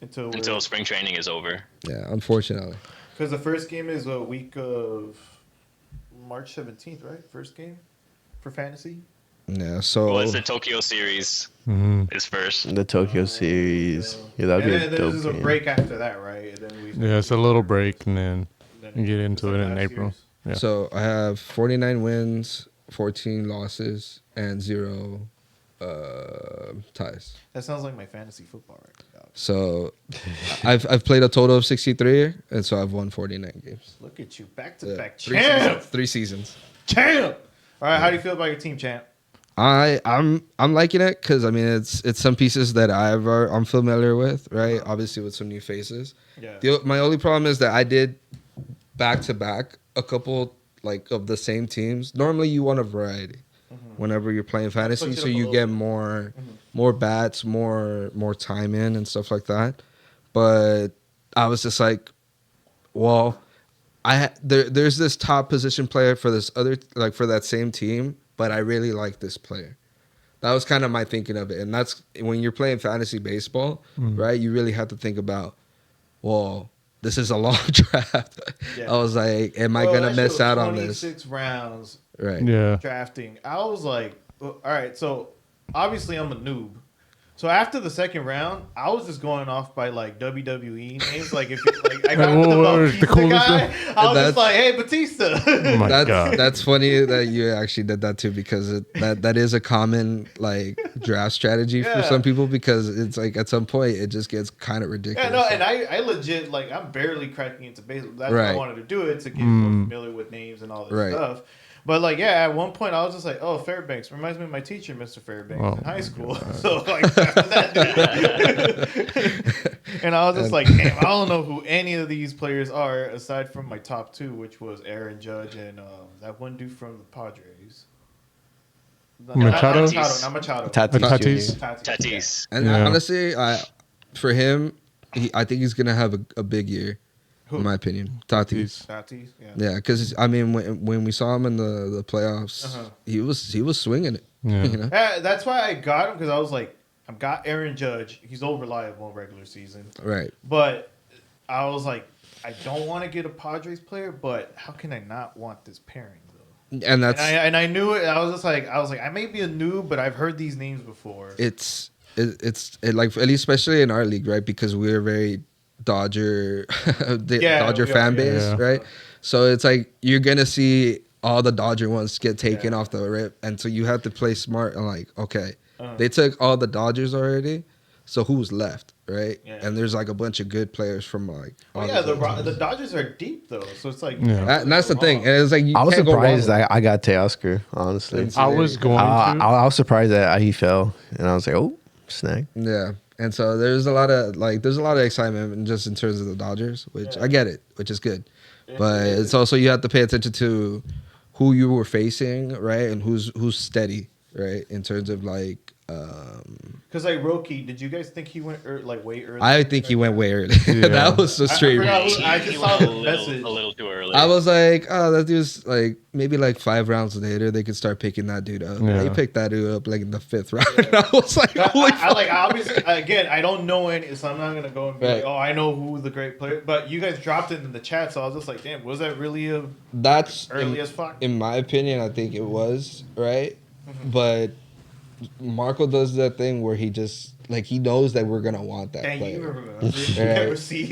projections until spring training is over. Yeah, unfortunately. Because the first game is a week of March 17th, right? First game for fantasy. Yeah, so Well, it's the Tokyo series Mhm. is first. The Tokyo series. Yeah, that'd And be then a dope there's a game. break after that, right? And then we Yeah, it's a little break, and then you get into it's it like in last April. year's. Yeah. so I have 49 wins, 14 losses, and 0 ties. That sounds like my fantasy football right now. So I've played a total of 63, and so I've won 49 games. Look at you, back to Yeah, back three champ, seasons, 3 seasons. champ. All right, how do you feel about your team, champ? I'm liking it because I mean it's some pieces that I'm familiar with, right? Obviously with some new faces. Yeah. My only problem is that I did back to back a couple like of the same teams. Normally you want a variety whenever you're playing fantasy, Switch it so up a you little get bit. more bats, more time in and stuff like that. But I was just like, well, there's this top position player for this other like for that same team, but I really like this player. That was kind of my thinking of it, and that's when you're playing fantasy baseball, right? You really have to think about, well, this is a long draft. Yeah. I was like, am I Well, gonna that miss shit was out on this? 26 rounds Right. Yeah. drafting. I was like, well, all right, so obviously I'm a noob. So after the second round, I was just going off by like WWE names. Like if like I got What the was the Batista coolest guy, I was That's- just like, hey Batista. Oh my That's god. that's funny that you actually did that too because that is a common like draft strategy for Yeah. some people because it's like at some point it just gets kind of ridiculous. Yeah, no, and I legit like I'm barely cracking into baseball. That's why I Right. wanted to do it to get more familiar with names and all this Right. stuff. But like, yeah, at one point I was just like, "Oh, Fairbanks reminds me of my teacher, Mr. Fairbanks, Oh in high my school." So like, after that, and I was just like, "Damn, I don't know who any of these players are aside from my top two, which was Aaron Judge and that one dude from the Padres." Machado? Not Machado. Tatis. Tatis? Tatis. And Yeah. honestly, for him, I think he's gonna have a big year, Who? in my opinion. Tatis. Tatis. Yeah. Yeah, because I mean, when we saw him in the playoffs, Uh-huh. he was swinging it. Yeah. You know? Yeah, that's why I got him because I was like, I've got Aaron Judge. He's over reliable in regular season. Right. But I was like, I don't want to get a Padres player, but how can I not want this pairing though? And that's And I knew it. I was like, I may be a noob, but I've heard these names before. it's like at least especially in our league, right? Because we're very Dodger Dodger we are, fan yeah. base, Yeah. right? So it's like you're gonna see all the Dodger ones get taken off the rip, and so you have to play smart and like, okay, they took all the Dodgers already, so who's left, right? Yeah. And there's like a bunch of good players from like. all Yeah, these other the teams. Dodgers are deep though, so it's like Yeah. And that's the thing, and it's like you I was can't go wrong surprised with it. I got Teoscar, honestly. It's- I was going I, to. I was surprised that he fell, and I was like, "Oh, snag!" Yeah, and so there's a lot of excitement just in terms of the Dodgers, which I get it, which is good, but it's also you have to pay attention to who you were facing, right, and who's steady, right, in terms of like Because like Roki, did you guys think he went like way early? I think he went way early. Yeah. That was a straight. forgot reach. who- I just He saw went the message. a little too early. I was like, oh, that dude's like maybe like 5 rounds later they could start picking that dude up. Yeah. They picked that dude up like in the 5th round. And I was like, holy I like obviously again I don't know any, so I'm not gonna go and be Right. like, oh, I know who the great player. But you guys dropped it in the chat, so I was just like, damn, was that really a that's early as fuck? in my opinion. I think it was right, but Marco does that thing where he just like he knows that we're gonna want that Dang, you player. remember? You never see.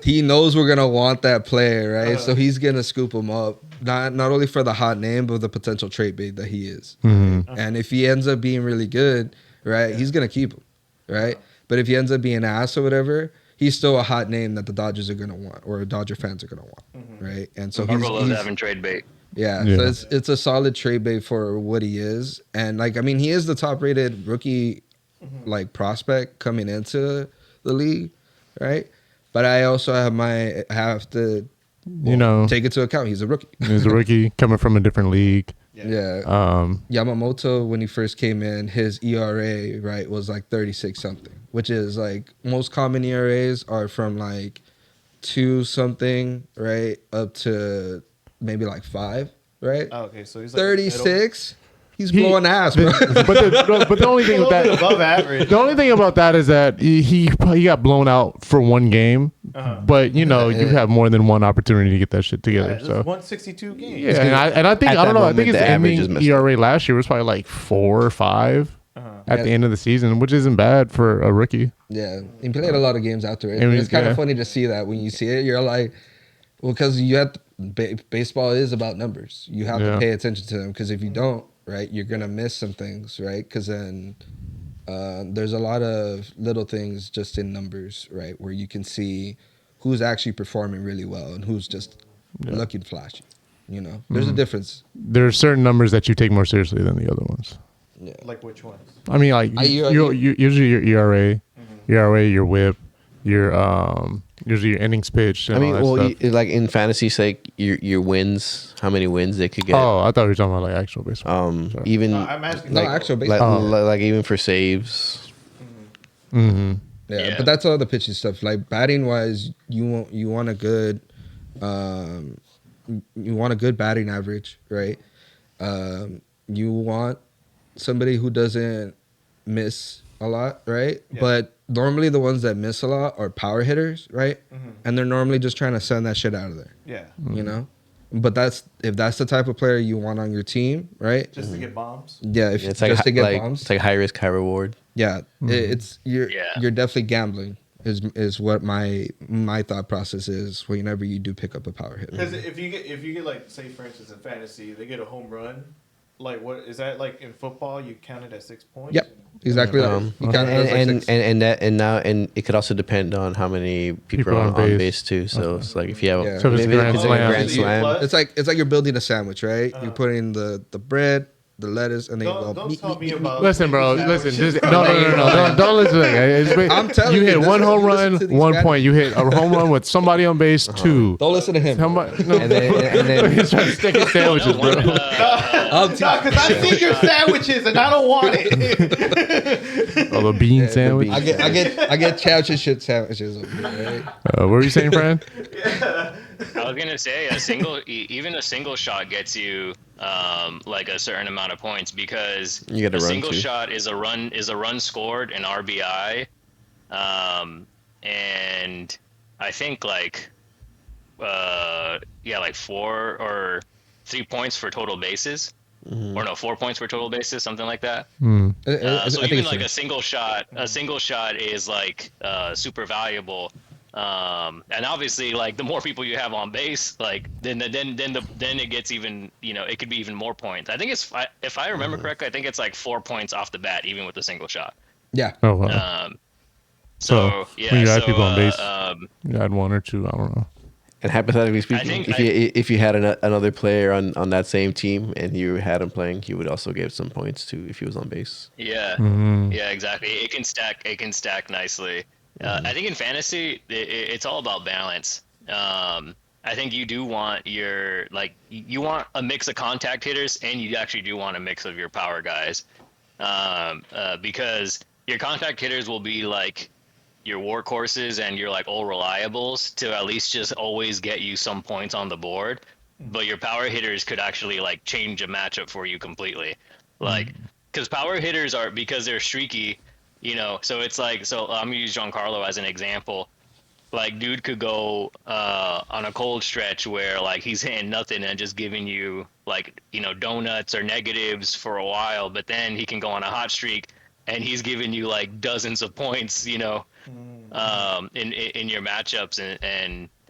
He knows we're gonna want that player, right? Uh-huh. So he's gonna scoop him up, not only for the hot name, but the potential trade bait that he is. Mm-hmm. And if he ends up being really good, right, he's gonna keep him, right? But if he ends up being ass or whatever, he's still a hot name that the Dodgers are gonna want or Dodger fans are gonna want, right? And so Marco loves he's having trade bait. yeah, Yeah. so it's a solid trade bait for what he is, and like I mean, he is the top rated rookie, like prospect coming into the league, right? But I also have to You know, take into account he's a rookie. he's a rookie coming from a different league. Yeah. Um, Yamamoto, when he first came in, his ERA, right, was like 36 something, which is like most common ERAs are from like 2 something, right, up to maybe like 5, right? Oh, okay, so he's like middle. 36, he's blowing ass, bro. but the only A thing little with bit that, above average. the only thing about that is that he got blown out for one game. Uh-huh. But you know, you have more than one opportunity to get that shit together. Yeah, this is So 162 games. yeah, and I think At I don't that know. I moment, think his the average is ending messed ERA last year was probably like 4 or 5 at Yeah. the end of the season, which isn't bad for a rookie. Yeah, he played a lot of games after it. I mean, It's kind yeah. of funny to see that when you see it, you're like, well, because you have baseball is about numbers. You have Yeah. to pay attention to them because if you don't, right, you're gonna miss some things, right? Because then there's a lot of little things just in numbers, right, where you can see who's actually performing really well and who's just looking flashy. You know, there's a difference. There are certain numbers that you take more seriously than the other ones. Yeah. Like which ones? I mean, like usually your ERA, your WHIP, usually your innings pitched. And I mean, all that well, stuff. like in fantasy sake, your wins, how many wins they could get. Oh, I thought we were talking about like actual baseball. Sorry. Even No, I'm asking. No, like, actual like, baseball. like even for saves. Mm-hmm. Yeah, Yeah. but that's all the pitching stuff. Like batting wise, you want a good, you want a good batting average, right? You want somebody who doesn't miss a lot, right? Yeah. But normally the ones that miss a lot are power hitters, right? And they're normally just trying to send that shit out of there, Yeah, you know. But if that's the type of player you want on your team, right? just to get bombs. Yeah, if It's like just to get like bombs. it's like high risk, high reward. Yeah, it's you're Yeah. definitely gambling. Is what my thought process is whenever you do pick up a power hitter. Because if you get like, say for instance in fantasy, they get a home run. Like what is that like in football? You count it as 6 points. Yep, exactly. That. You count it as like And, six. and it could also depend on how many people are on base too. So it's like if you have Yeah. So if it's maybe grand it's like a slam. grand slam. It's like you're building a sandwich, right? You're putting the bread, the lettuce, and then you go. Don't tell me about. Listen, bro. Listen. sandwiches. Just, no. Don't listen to that. Guy. I'm telling you you, hit this one is- home listen run, to these 1 guys. point. You hit a home run with somebody on base, 2. Don't listen to him. Somebody, no. And then He's trying to stick his sandwiches, bro. I'll No, because I've seen your sandwiches and I don't want it. Oh, the bean sandwich. I get championship sandwiches over here, right? What were you saying, Fran? I was gonna say even a single shot gets you like a certain amount of points because You gotta a run, single too. shot is a run scored, an RBI, and I think like 4 or 3 points for total bases. Or no, 4 points for total bases, something like that. So I think even it's like fair. a single shot is like super valuable. And obviously, like the more people you have on base, like then it gets even, it could be even more points. I think if I remember correctly, I think it's like 4 points off the bat, even with a single shot. Yeah. Oh, wow. So yeah, when you add so, people on base, you add 1 or 2. I don't know. And hypothetically speaking, if you had another player on that same team and you had him playing, he would also get some points too if he was on base. Yeah, yeah, exactly. It can stack nicely. I think in fantasy, it's all about balance. I think you do want you want a mix of contact hitters, and you actually do want a mix of your power guys. because your contact hitters will be like your workhorses and your like all reliables to at least just always get you some points on the board. But your power hitters could actually like change a matchup for you completely. Like, because power hitters are, because they're streaky, you know, so it's like, so I'm gonna use Giancarlo as an example. Like, dude could go on a cold stretch where like he's hitting nothing and just giving you like, you know, donuts or negatives for a while, but then he can go on a hot streak and he's giving you like dozens of points, you know, in your matchups,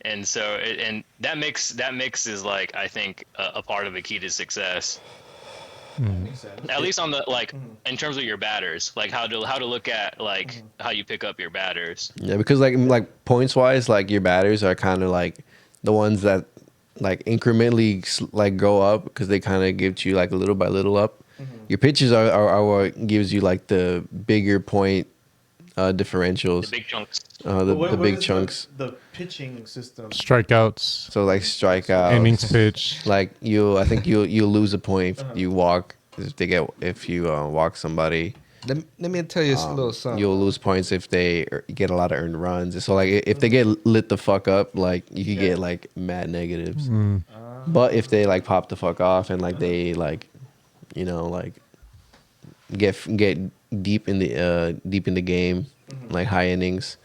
and so and that mix is like, I think a part of the key to success. At least on the like in terms of your batters, like how to look at like how you pick up your batters. Yeah, because like points wise, like your batters are kind of like the ones that like incrementally like go up because they kind of give you like a little by little up. Your pitches are what gives you like the bigger point differentials. The big chunks. The big chunks. The pitching system. Strikeouts, So like strikeouts, innings pitch. like I think you'll lose a point if you walk, if you walk somebody. Let me tell you a little something. You'll lose points if they get a lot of earned runs. So like if they get lit the fuck up, like you could get like mad negatives. But if they like pop the fuck off and like they like, you know, like get deep in the game, like high innings,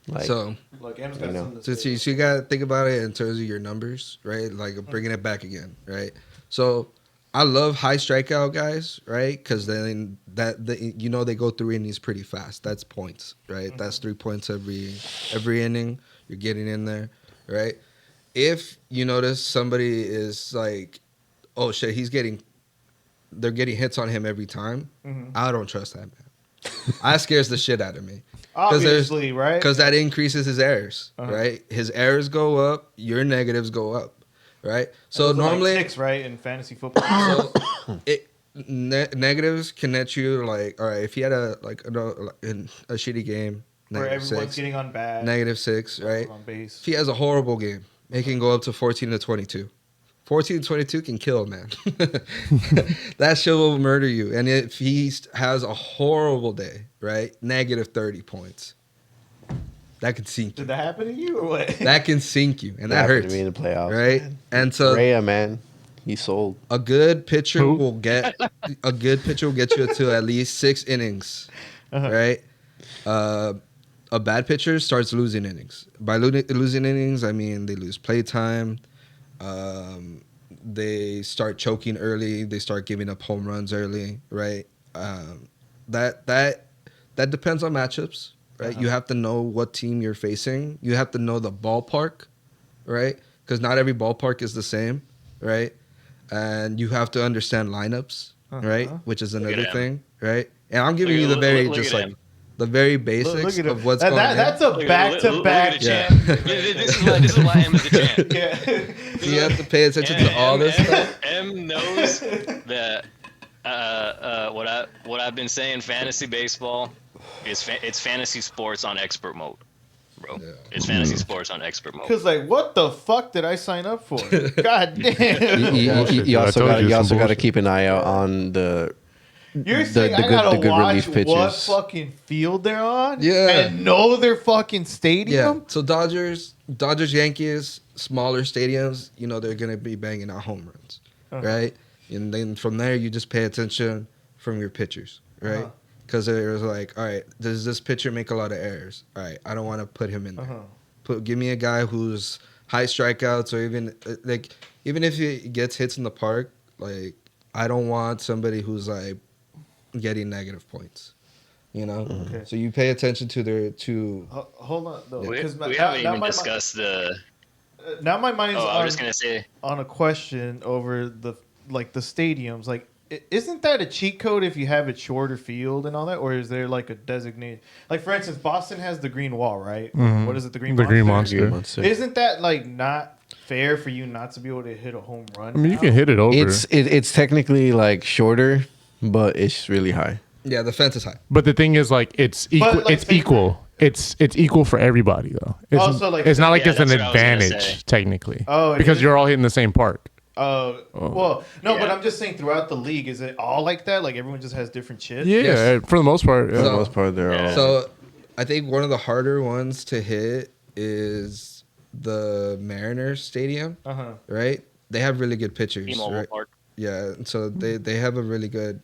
like So, Like, M's You got know. something to so say. you got to think about it in terms of your numbers, right? Like bringing it back again, right? So I love high strikeout guys, right? Because then you know they go through innings pretty fast. That's points, right? That's 3 points every inning. You're getting in there, right? If you notice somebody is like, oh shit, they're getting hits on him every time. I don't trust that man. That scares the shit out of me. Obviously, right? Because that increases his errors, right? His errors go up, your negatives go up, right? So Those are like normally, ticks, right, in fantasy football. negatives can net you like, all right, if he had a shitty game, Where negative everyone's 6, getting on bad. -6, right? On base. If he has a horrible game, it can go up to 14 to 22. 14 to 22 can kill, man. That shit will murder you. And if he has a horrible day, right? -30 points. That could sink you. Did that happen to you or what? That can sink you. And that happened hurts. to me in the playoffs, right? man. And so Rhea, man, he sold. a good pitcher Who? will get you to at least 6 innings, right? A bad pitcher starts losing innings. By losing innings, I mean they lose playtime. They start choking early. They start giving up home runs early, right? That depends on matchups, right? You have to know what team you're facing. You have to know the ballpark, right? Because not every ballpark is the same, right? And you have to understand lineups, right? Which is another him. thing, right? And I'm giving you the very look just at like him. the very Look basics at of him. what's going on. That's a back-to-back Look at champ. the champ. This is why M is the champ. Yeah. You have to pay attention to all this stuff. M knows that what I've been saying. Fantasy baseball is it's fantasy sports on expert mode, bro. Yeah. It's fantasy sports on expert mode. Because, like, what the fuck did I sign up for? God damn. You I told you also some got to bullshit. keep an eye out on the You're saying I gotta good watch relief pitches. what fucking field they're on? Yeah. And know their fucking Yeah. stadium? So Dodgers, Yankees, smaller stadiums, you know, they're going to be banging out home runs, right? And then from there, you just pay attention from your pitchers, right? Because there's like, all right, does this pitcher make a lot of errors? All right, I don't want to put him in there. Give me a guy who's high strikeouts, or even if he gets hits in the park, like, I don't want somebody who's like getting negative points. You know, Okay. so you pay attention to their Hold on, though. We 'cause haven't even my discussed the. now my mind is Oh, I was just gonna say. on a question over the stadiums. Like, isn't that a cheat code if you have a shorter field and all that, or is there like a designated? Like, for instance, Boston has the green wall, right? What is it? The green. The Green Monster? Monster. Isn't that like not fair for you not to be able to hit a home run? I mean, you now? can hit it over. It's technically like shorter, but it's really high. Yeah, the fence is high. But the thing is, like, it's equal. But, like, It's equal. It's equal for everybody, though. It's, Also, like- it's not like Yeah, it's an that's what I was gonna advantage say. technically. Oh, it because is? you're all hitting the same park. Well, no, but Yeah. I'm just saying throughout the league, is it all like that? Like everyone just has different shit? Yeah, Yes. for the most part. For Yeah. the most part, they're Yeah. all. So I think one of the harder ones to hit is the Mariners Stadium, right? They have really good pitchers, T-Mobile right? Park. Yeah, so they have a really good.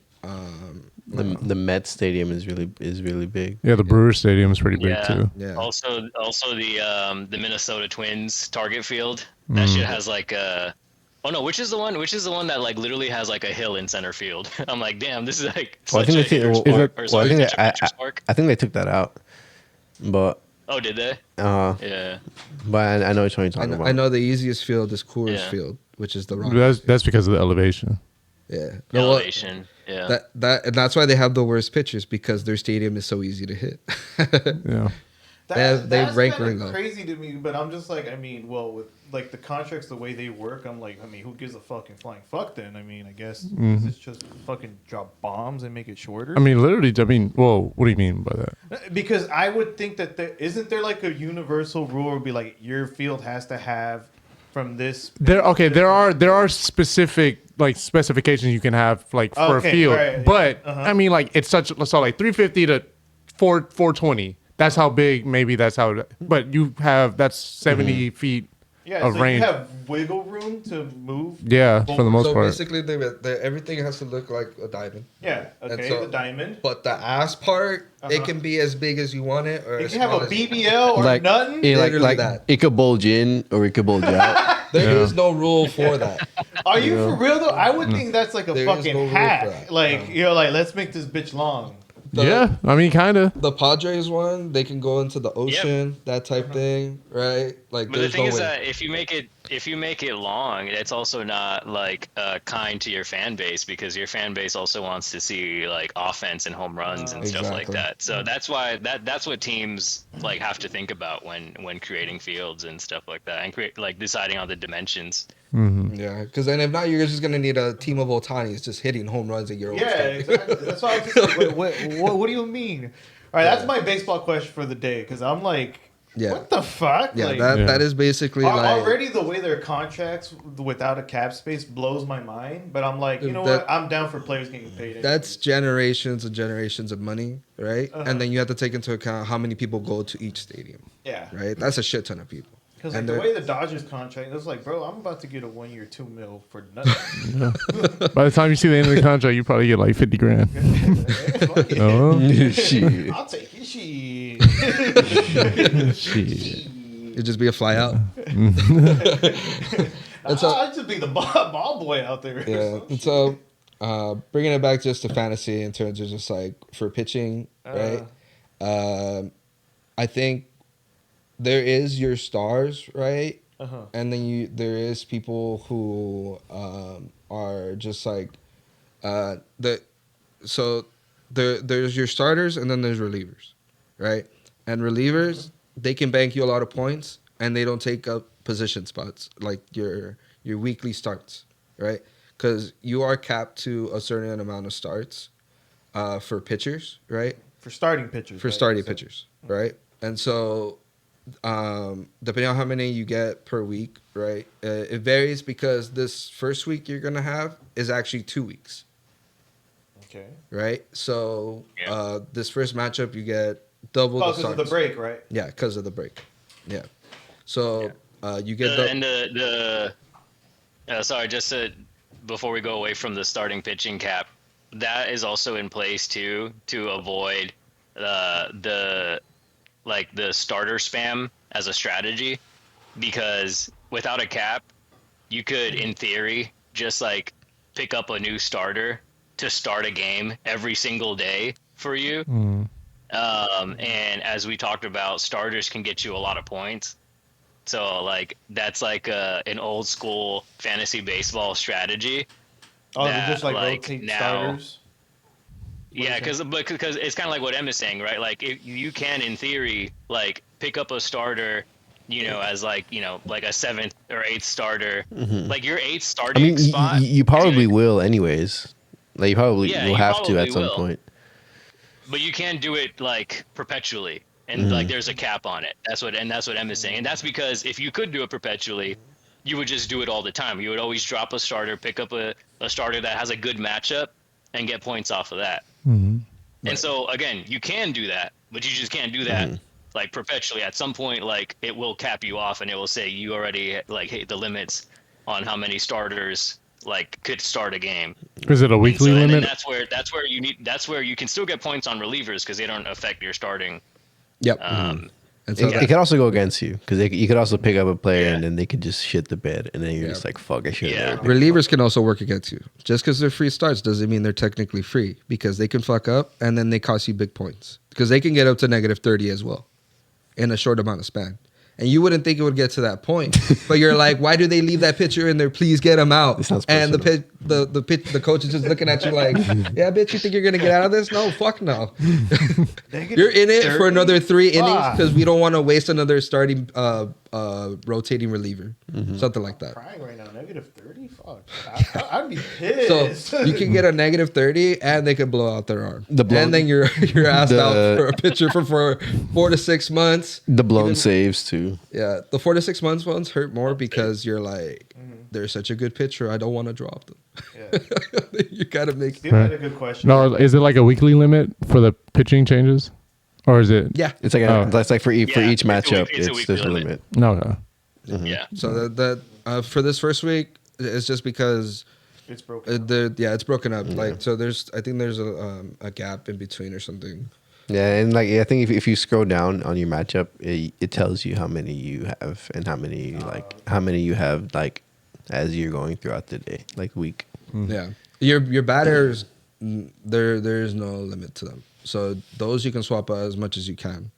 The Met Stadium is really big. Yeah, the Brewer Stadium is pretty big Yeah. too. Yeah. Also the Minnesota Twins target field. That shit has like a. Oh no, which is the one that like literally has like a hill in center field? I'm like, damn, this is like Well, I such think a they think. hitter's Well, park. Or well, I sorry, think such a they, pitcher's park. I think they took that out, but Oh, did they? Yeah. but I know which one you're talking about. I know the easiest field is Coors Yeah. Field, which is the Rockies. That's because of the elevation. Yeah. No, well, Elevation. Yeah. and that's why they have the worst pitchers because their stadium is so easy to hit. Yeah. They rank kinda really low. crazy to me, but I'm just like, I mean, well, with like the contracts, the way they work, I'm like, I mean, who gives a fucking flying fuck then? I mean, I guess it's just fucking drop bombs and make it shorter. I mean, literally. I mean, well, what do you mean by that? Because I would think that isn't there like a universal rule where it'd be like your field has to have from this. There are specific like specifications you can have like for Okay, a field, right. but I mean like it's such so like 350 to 420. That's how big. Maybe that's how. But you have that's 70 feet Yeah, of so range. you have wiggle room to move. Yeah, for the most So part. basically, everything has to look like a diamond. Yeah, And okay, so- the diamond. But the ass part, it can be as big as you want it, or You as can have small a as- BBL or like nothing. yeah, Literally that. it could bulge in or it could bulge out. There is no rule for that. Are you for real though? I would think that's like a There is fucking no rule for hack. that. Like you're like, let's make this bitch long. Yeah, I mean, kind of. The Padres one, they can go into the ocean, that type thing, right? Like, But the there's thing no is way. that if you make it long, it's also not like kind to your fan base because your fan base also wants to see like offense and home runs and stuff like Exactly. that. So that's why that's what teams like have to think about when creating fields and stuff like that and create like deciding on the dimensions. Yeah, because then if not, you're just gonna need a team of Otanis just hitting home runs at your own Yeah, stadium. exactly. That's why I was just like, what do you mean? All right, that's my baseball question for the day because I'm like, Yeah. what the fuck? Yeah, Like, that is basically like already the way their contracts without a cap space blows my mind. But I'm like, you know That- what? I'm down for players getting paid. that's generations and generations of money, right? And then you have to take into account how many people go to each stadium, yeah, right? That's a shit ton of people. because like And the they're- way the Dodgers contract, it was like, bro, I'm about to get a 1 year $2 million for nothing. By the time you see the end of the contract, you probably get like 50 grand. Fuck it. Oh, Shit. I'll take it. Shit. shit. It'd just be a fly out. I'll just be the ball boy out there. Yeah. And so, bringing it back just to fantasy in terms of just like for pitching, right? I think there is your stars, right? And then there is people who are just like there's your starters and then there's relievers, right? And relievers, they can bank you a lot of points and they don't take up position spots like your weekly starts, right? Because you are capped to a certain amount of starts for pitchers, right? For starting pitchers. For right? starting So- pitchers, right? And so, depending on how many you get per week, right, it varies because this first week you're gonna have is actually 2 weeks, Okay. right? So, Yeah. this first matchup you get double Oh, the because of starts. the break, right? Yeah, because of the break. Yeah. So you get Sorry, just before we go away from the starting pitching cap, that is also in place too to avoid the starter spam as a strategy, because without a cap, you could in theory just like pick up a new starter to start a game every single day for you. And as we talked about, starters can get you a lot of points. So like that's like an old school fantasy baseball strategy. Oh, they That, just like like, rotate now- starters. Yeah, is because it's kind of like what Em is saying, right? Like you can in theory like pick up a starter, as like like a seventh or eighth starter, like your eighth I starting mean, spot. you probably will anyways. Like you probably Yeah, will you have to probably at some will. point. But you can do it like perpetually, and like there's a cap on it. That's what Em is saying, and that's because if you could do it perpetually, you would just do it all the time. You would always drop a starter, pick up a starter that has a good matchup, and get points off of that. And so again, you can do that, but you just can't do that like perpetually. At some point, like it will cap you off, and it will say you already like hit the limits on how many starters like could start a game. Is it a weekly And then limit? that's where you can still get points on relievers because they don't affect your starting. Yep. And so It could also go against you because you could also pick up a player Yeah. and then they could just shit the bed and then you're just like, fuck, I should have. Yeah. relievers can also work against you. Just because they're free starts doesn't mean they're technically free, because they can fuck up and then they cost you big points, because they can get up to -30 as well in a short amount of span. And you wouldn't think it would get to that point, but you're like, why do they leave that pitcher in there? Please get him out. It sounds And personal. the coach is just looking at you like, yeah, bitch, you think you're gonna get out of this? No, fuck no. You're in it for another 3 innings because we don't want to waste another starting rotating reliever, something like that. Crying right now, -30. Fuck, I'd be pissed. So you can get a -30 and they can blow out their arm. And then you're asked out for a pitcher for 4 to 6 months. The blown saves too. Yeah, the 4 to 6 months ones hurt more because you're like, they're such a good pitcher, I don't want to drop them. Yeah. You gotta make. Steve had a good question. No, is it like a weekly limit for the pitching changes, or is it? Yeah. It's like that's like for each it's a matchup, it's a weekly there's a limit. limit. No. Yeah. So that for this first week, it's just because It's broken. it's broken up. Like, so I think there's a gap in between or something. Yeah, and like I think if you scroll down on your matchup, it tells you how many you have and how many you have like as you're going throughout the day, like week. Yeah, your batters, there's no limit to them. So those you can swap out as much as you can,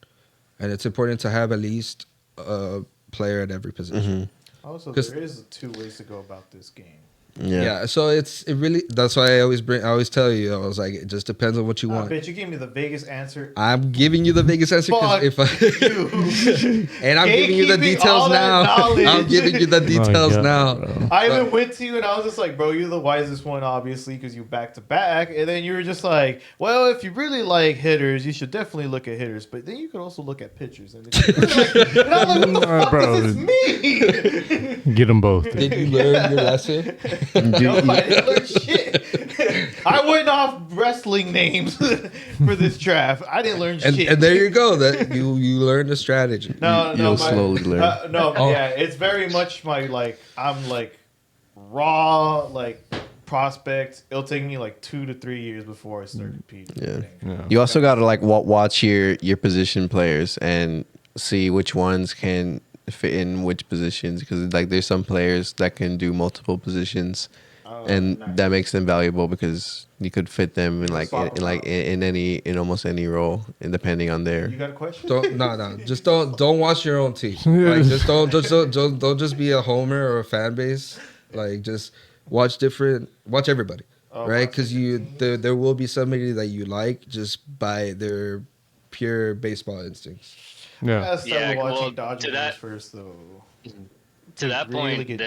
and it's important to have at least a player at every position. Also, 'Cause- there is 2 ways to go about this game. Yeah. So it really, that's why I always tell you, I was like, it just depends on what you want. Bitch, you gave me the Vegas answer. I'm giving you the biggest answer Fuck because you. and I'm giving you the Gatekeeping details all that now. knowledge. I'm giving you the details God, now. bro. I even went to you and I was just like, bro, you're the wisest one, obviously, because you back to back. And then you were just like, well, if you really like hitters, you should definitely look at hitters. But then you could also look at pitchers. And, and I'm like, what the fuck bro. does this mean? Get them both. Did you learn your lesson? No, I didn't learn shit. I went off wrestling names for this draft. I didn't learn shit. And there you go. That you learned a strategy. You'll slowly learn. Yeah, it's very much my I'm like raw prospect. It'll take me like 2 to 3 years before I start competing. Yeah. You also got to like watch your position players and see which ones can fit in which positions, because like there's some players that can do multiple positions, and nice. that makes them valuable because you could fit them in almost any role, and depending on their. You got a question? Just don't watch your own team. Like, just don't just be a homer or a fan base. Like, just watch everybody, right? Because there will be somebody that you like just by their pure baseball instincts. Yeah. I started watching well, Dodger to games that- first, though. To that really point, get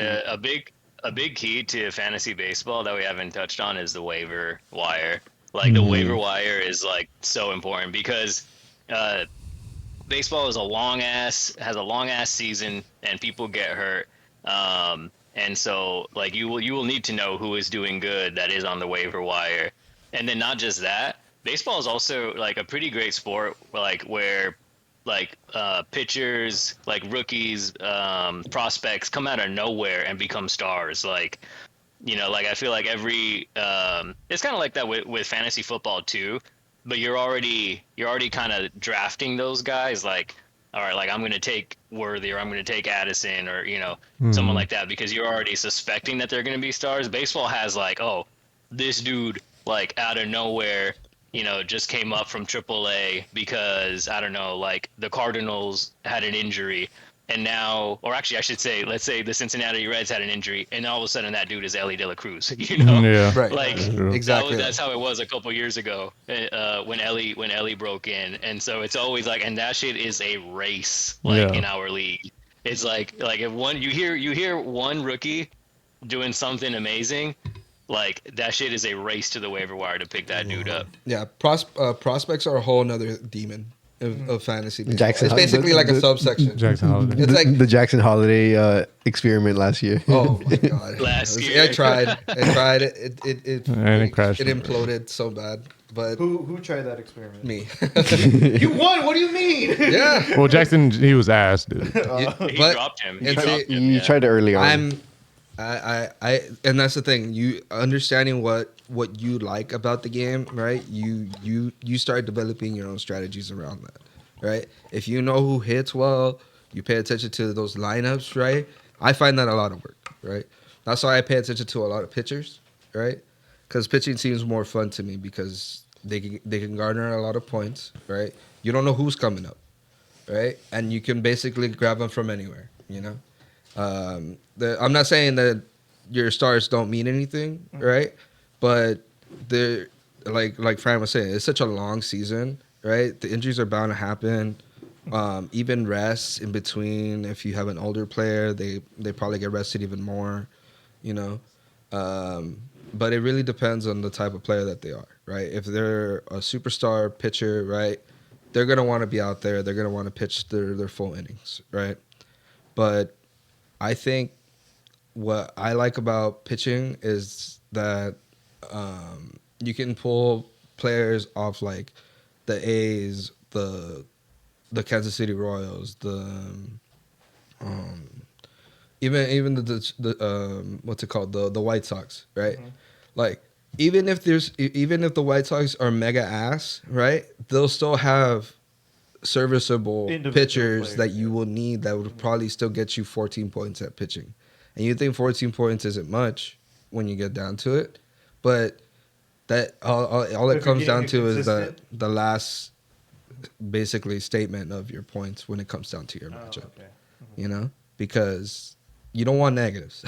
deep. a big key to fantasy baseball that we haven't touched on is the waiver wire. Like the waiver wire is like so important because baseball has a long ass season and people get hurt. And so like you will need to know who is doing good that is on the waiver wire. And then not just that, baseball is also like a pretty great sport where pitchers, like rookies, prospects come out of nowhere and become stars. Like, I feel like it's kind of like that with fantasy football too, but you're already kind of drafting those guys. Like, all right, like I'm going to take Worthy or I'm going to take Addison or, someone like that, because you're already suspecting that they're going to be stars. Baseball has like, oh, this dude like out of nowhere, just came up from AAA because, I don't know, like the Cardinals had an injury and now, or actually I should say, let's say the Cincinnati Reds had an injury and all of a sudden that dude is Ellie De La Cruz, Yeah. Right. Like Exactly. that's how it was a couple years ago when Ellie broke in. And so it's always like, and that shit is a race in our league. It's like if you hear one rookie doing something amazing, like that shit is a race to the waiver wire to pick that dude up. Yeah, prospects are a whole nother demon. of fantasy. Jackson It's basically like a subsection. Jackson Holiday. It's like the Jackson Holiday experiment last year. oh my god! Last year. I tried. It And it crashed. It imploded so bad. But Who tried that experiment? me. You won. What do you mean? Yeah. Well, Jackson, he was ass, dude. He But dropped him. and see, You tried it early on. And that's the thing. You understanding what you like about the game, right? You start developing your own strategies around that, right? If you know who hits well, you pay attention to those lineups, right? I find that a lot of work, right? That's why I pay attention to a lot of pitchers, right? Because pitching seems more fun to me because they can garner a lot of points, right? You don't know who's coming up, right? And you can basically grab them from anywhere, you know. I'm not saying that your stars don't mean anything, right? But they're like Fran was saying, it's such a long season, right? The injuries are bound to happen. Even rests in between. If you have an older player, they probably get rested even more, you know. But it really depends on the type of player that they are, right? If they're a superstar pitcher, right, they're gonna want to be out there. They're gonna want to pitch their full innings, right? But I think what I like about pitching is that you can pull players off like the A's, the Kansas City Royals, even the what's it called, the White Sox, right? Mm-hmm. Like even if the White Sox are mega ass, right? They'll still have serviceable pitchers players, that you will need that would probably still get you 14 points at pitching. And you think 14 points isn't much when you get down to it, but that all it comes down to is the last basically statement of your points when it comes down to your matchup. Okay. Mm-hmm. You know, because you don't want negatives.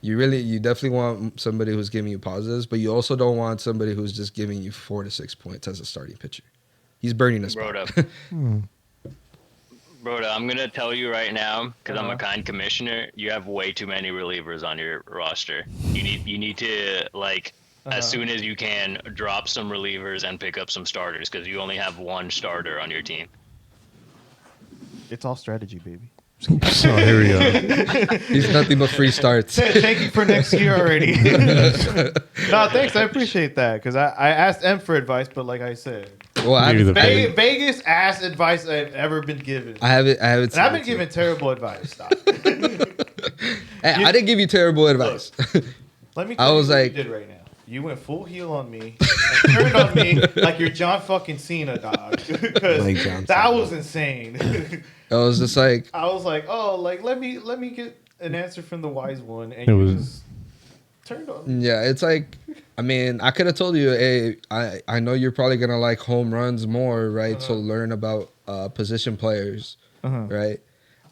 You definitely want somebody who's giving you positives, but you also don't want somebody who's just giving you 4 to 6 points as a starting pitcher. He's burning us. Broda, I'm going to tell you right now, because I'm a kind commissioner, you have way too many relievers on your roster. You need to, like, as soon as you can, drop some relievers and pick up some starters, because you only have one starter on your team. It's all strategy, baby. So here we go. He's nothing but free starts. Thank you for next year already. No, thanks. I appreciate that, because I asked M for advice, but like I said, Vegas asked advice I've ever been given. I haven't. And I've been given terrible advice. Stop. Hey, I didn't give you terrible advice. Look, let me tell you what you did right now. You went full heel on me and turned on me like you're John fucking Cena, dog. Because that was insane. I was just like, I was like, oh, like let me get an answer from the wise one, and you just turned on me. Yeah, it's like, I mean, I could have told you, hey, I know you're probably gonna like home runs more, right? So learn about position players, right?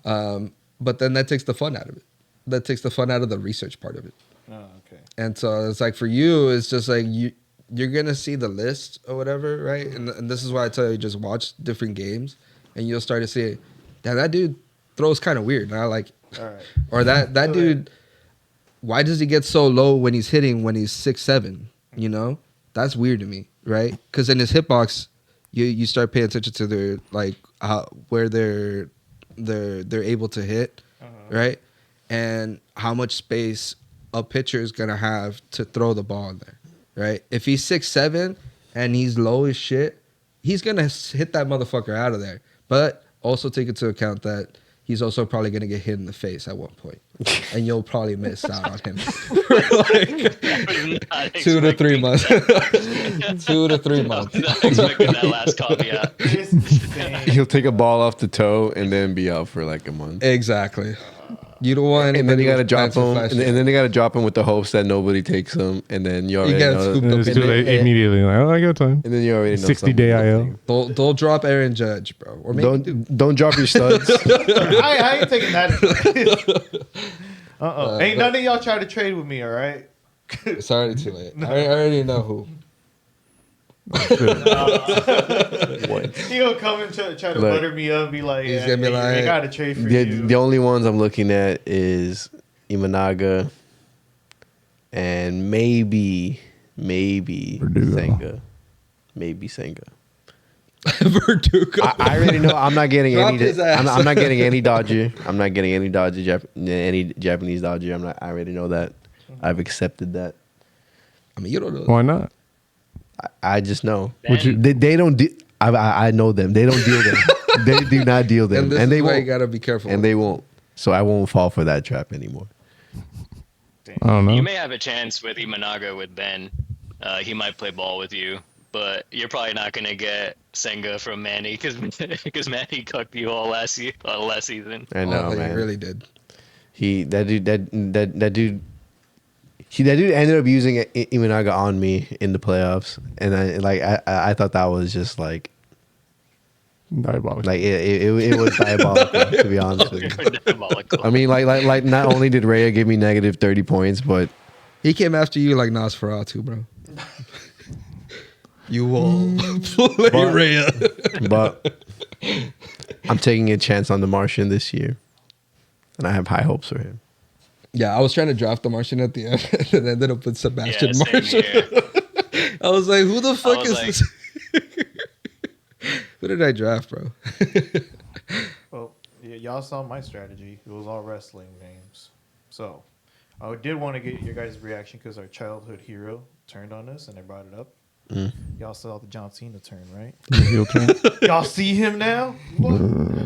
But then that takes the fun out of it. That takes the fun out of the research part of it. Oh, okay. And so it's like for you, it's just like you're gonna see the list or whatever, right? And this is why I tell you, just watch different games, and you'll start to see, damn, that dude throws kind of weird, and I like, all right. Or that dude, why does he get so low when he's hitting when he's 6'7"? You know, that's weird to me, right? Because in his hitbox, you start paying attention to their like where they're able to hit, right? And how much space a pitcher is gonna have to throw the ball in there, right? If he's 6'7" and he's low as shit, he's gonna hit that motherfucker out of there. But also take into account that he's also probably gonna get hit in the face at one point, and you'll probably miss out on him for like 2 to 3 months. 2 to 3 months. Not expecting that last caveat. He'll take a ball off the toe and then be out for like a month. Exactly. You don't want anybody. And then you gotta drop him, and then they gotta drop him with the hopes that nobody takes him, and then you already get know. scooped up. It's too late immediately. Like, oh, I got time. And then you already know 60-day IL. Don't drop Aaron Judge, bro. Or maybe don't drop your studs. I ain't taking that. Ain't none of y'all try to trade with me, all right? It's already too late. I already know who. He'll come and try to butter me up and be like, he's gonna be like, I gotta trade for you. The only ones I'm looking at is Imanaga and maybe Verdugo. Senga. Maybe Senga. Verdugo. I already know I'm not getting Drop any. his ass. I'm not getting any Dodger. I'm not getting any Dodger. Any Japanese Dodger. I'm not. I already know that. I've accepted that. I mean, you don't know. Why not? I just know. Would you- They don't. I know them. They don't deal them. They do not deal them, And this and they is why you won't. gotta be careful. And they won't. So I won't fall for that trap anymore. I don't know. You may have a chance with Imanaga with Ben. He might play ball with you, but you're probably not gonna get Senga from Manny because Manny cooked you all last season. I know, He man. really did. That dude ended up using Imanaga on me in the playoffs, and I thought that was just like Diabolical. it was diabolical, to be honest with you. Diabolical. I mean, like not only did Rhea give me negative 30 points, but He came after you like Nosferatu, bro. You will play But- Rhea. but I'm taking a chance on the Martian this year, and I have high hopes for him. Yeah, I was trying to draft the Martian at the end, and ended up with Sebastian Yeah, same Martian. here. I was like, who the fuck was is like- this? Who did I draft, bro? Well, y'all saw my strategy. It was all wrestling names. So, I did want to get your guys' reaction because our childhood hero turned on us and I brought it up. Y'all saw the John Cena turn, right? Heel turn. Y'all see him now? What?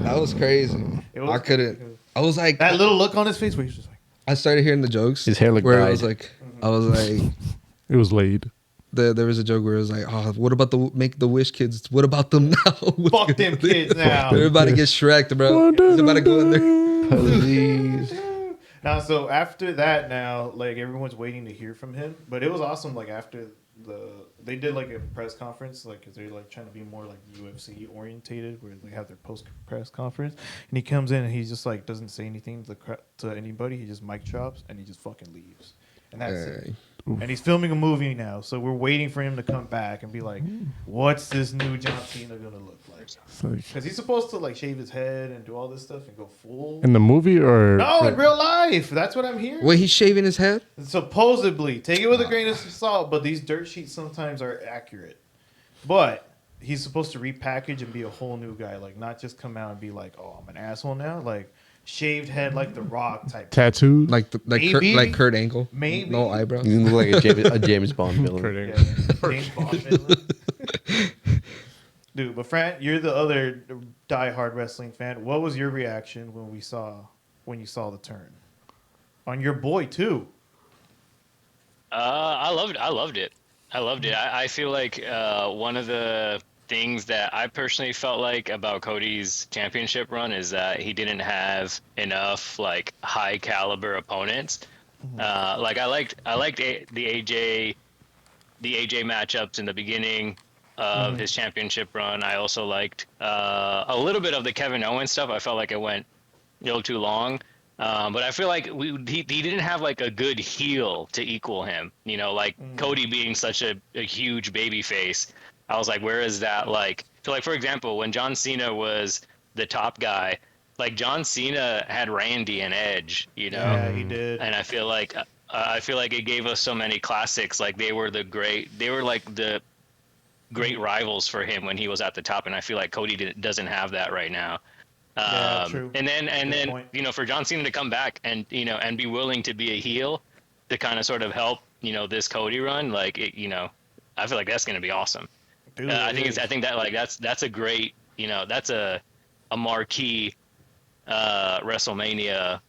That was crazy. It was- I couldn't. I was like, That little look on his face where he's just like, I started hearing the jokes. His hair looked where dyed. it was like, I was like, It was laid. there was a joke where it was like, oh, what about the Make the Wish kids? What about them now? fuck them kids now. They're about to get Shrek, bro. They're about to go in there. Please. Now, so after that, now like everyone's waiting to hear from him. But it was awesome. Like after they did like a press conference, like because they're like trying to be more like UFC orientated, where they have their post press conference, and he comes in and he's just like doesn't say anything to anybody. He just mic drops and he just fucking leaves, and that's it. And he's filming a movie now, so we're waiting for him to come back and be like, "What's this new John Cena gonna look like?" It's like- Because he's supposed to like shave his head and do all this stuff and go full. in the movie or No, in real life. That's what I'm hearing. Wait, he's shaving his head? Supposedly, take it with a grain of salt, but these dirt sheets sometimes are accurate. But he's supposed to repackage and be a whole new guy, like not just come out and be like, "Oh, I'm an asshole now." Like shaved head, like The Rock type. tattoo? Like Maybe. like Kurt Angle? Maybe. No eyebrows? You look like a James Bond villain. Yeah, James Bond villain. Dude, but Fran, you're the other diehard wrestling fan. What was your reaction when you saw the turn on your boy too? I loved it. I feel like one of the things that I personally felt like about Cody's championship run is that he didn't have enough like high caliber opponents. Like I liked the AJ matchups in the beginning of his championship run. I also liked a little bit of the Kevin Owens stuff. I felt like it went a little too long. But I feel like he didn't have like a good heel to equal him. You know, like Cody being such a huge baby face. I was like, where is that? Like, so like, for example, when John Cena was the top guy, like John Cena had Randy and Edge, you know? Yeah, he did. And I feel like it gave us so many classics. Like they were like the great rivals for him when he was at the top. And I feel like Cody doesn't have that right now. Yeah, true. And then point. you know, for John Cena to come back and you know and be willing to be a heel to kind of sort of help this Cody run, like it, I feel like that's going to be awesome. Dude, I think that like that's a great that's a marquee WrestleMania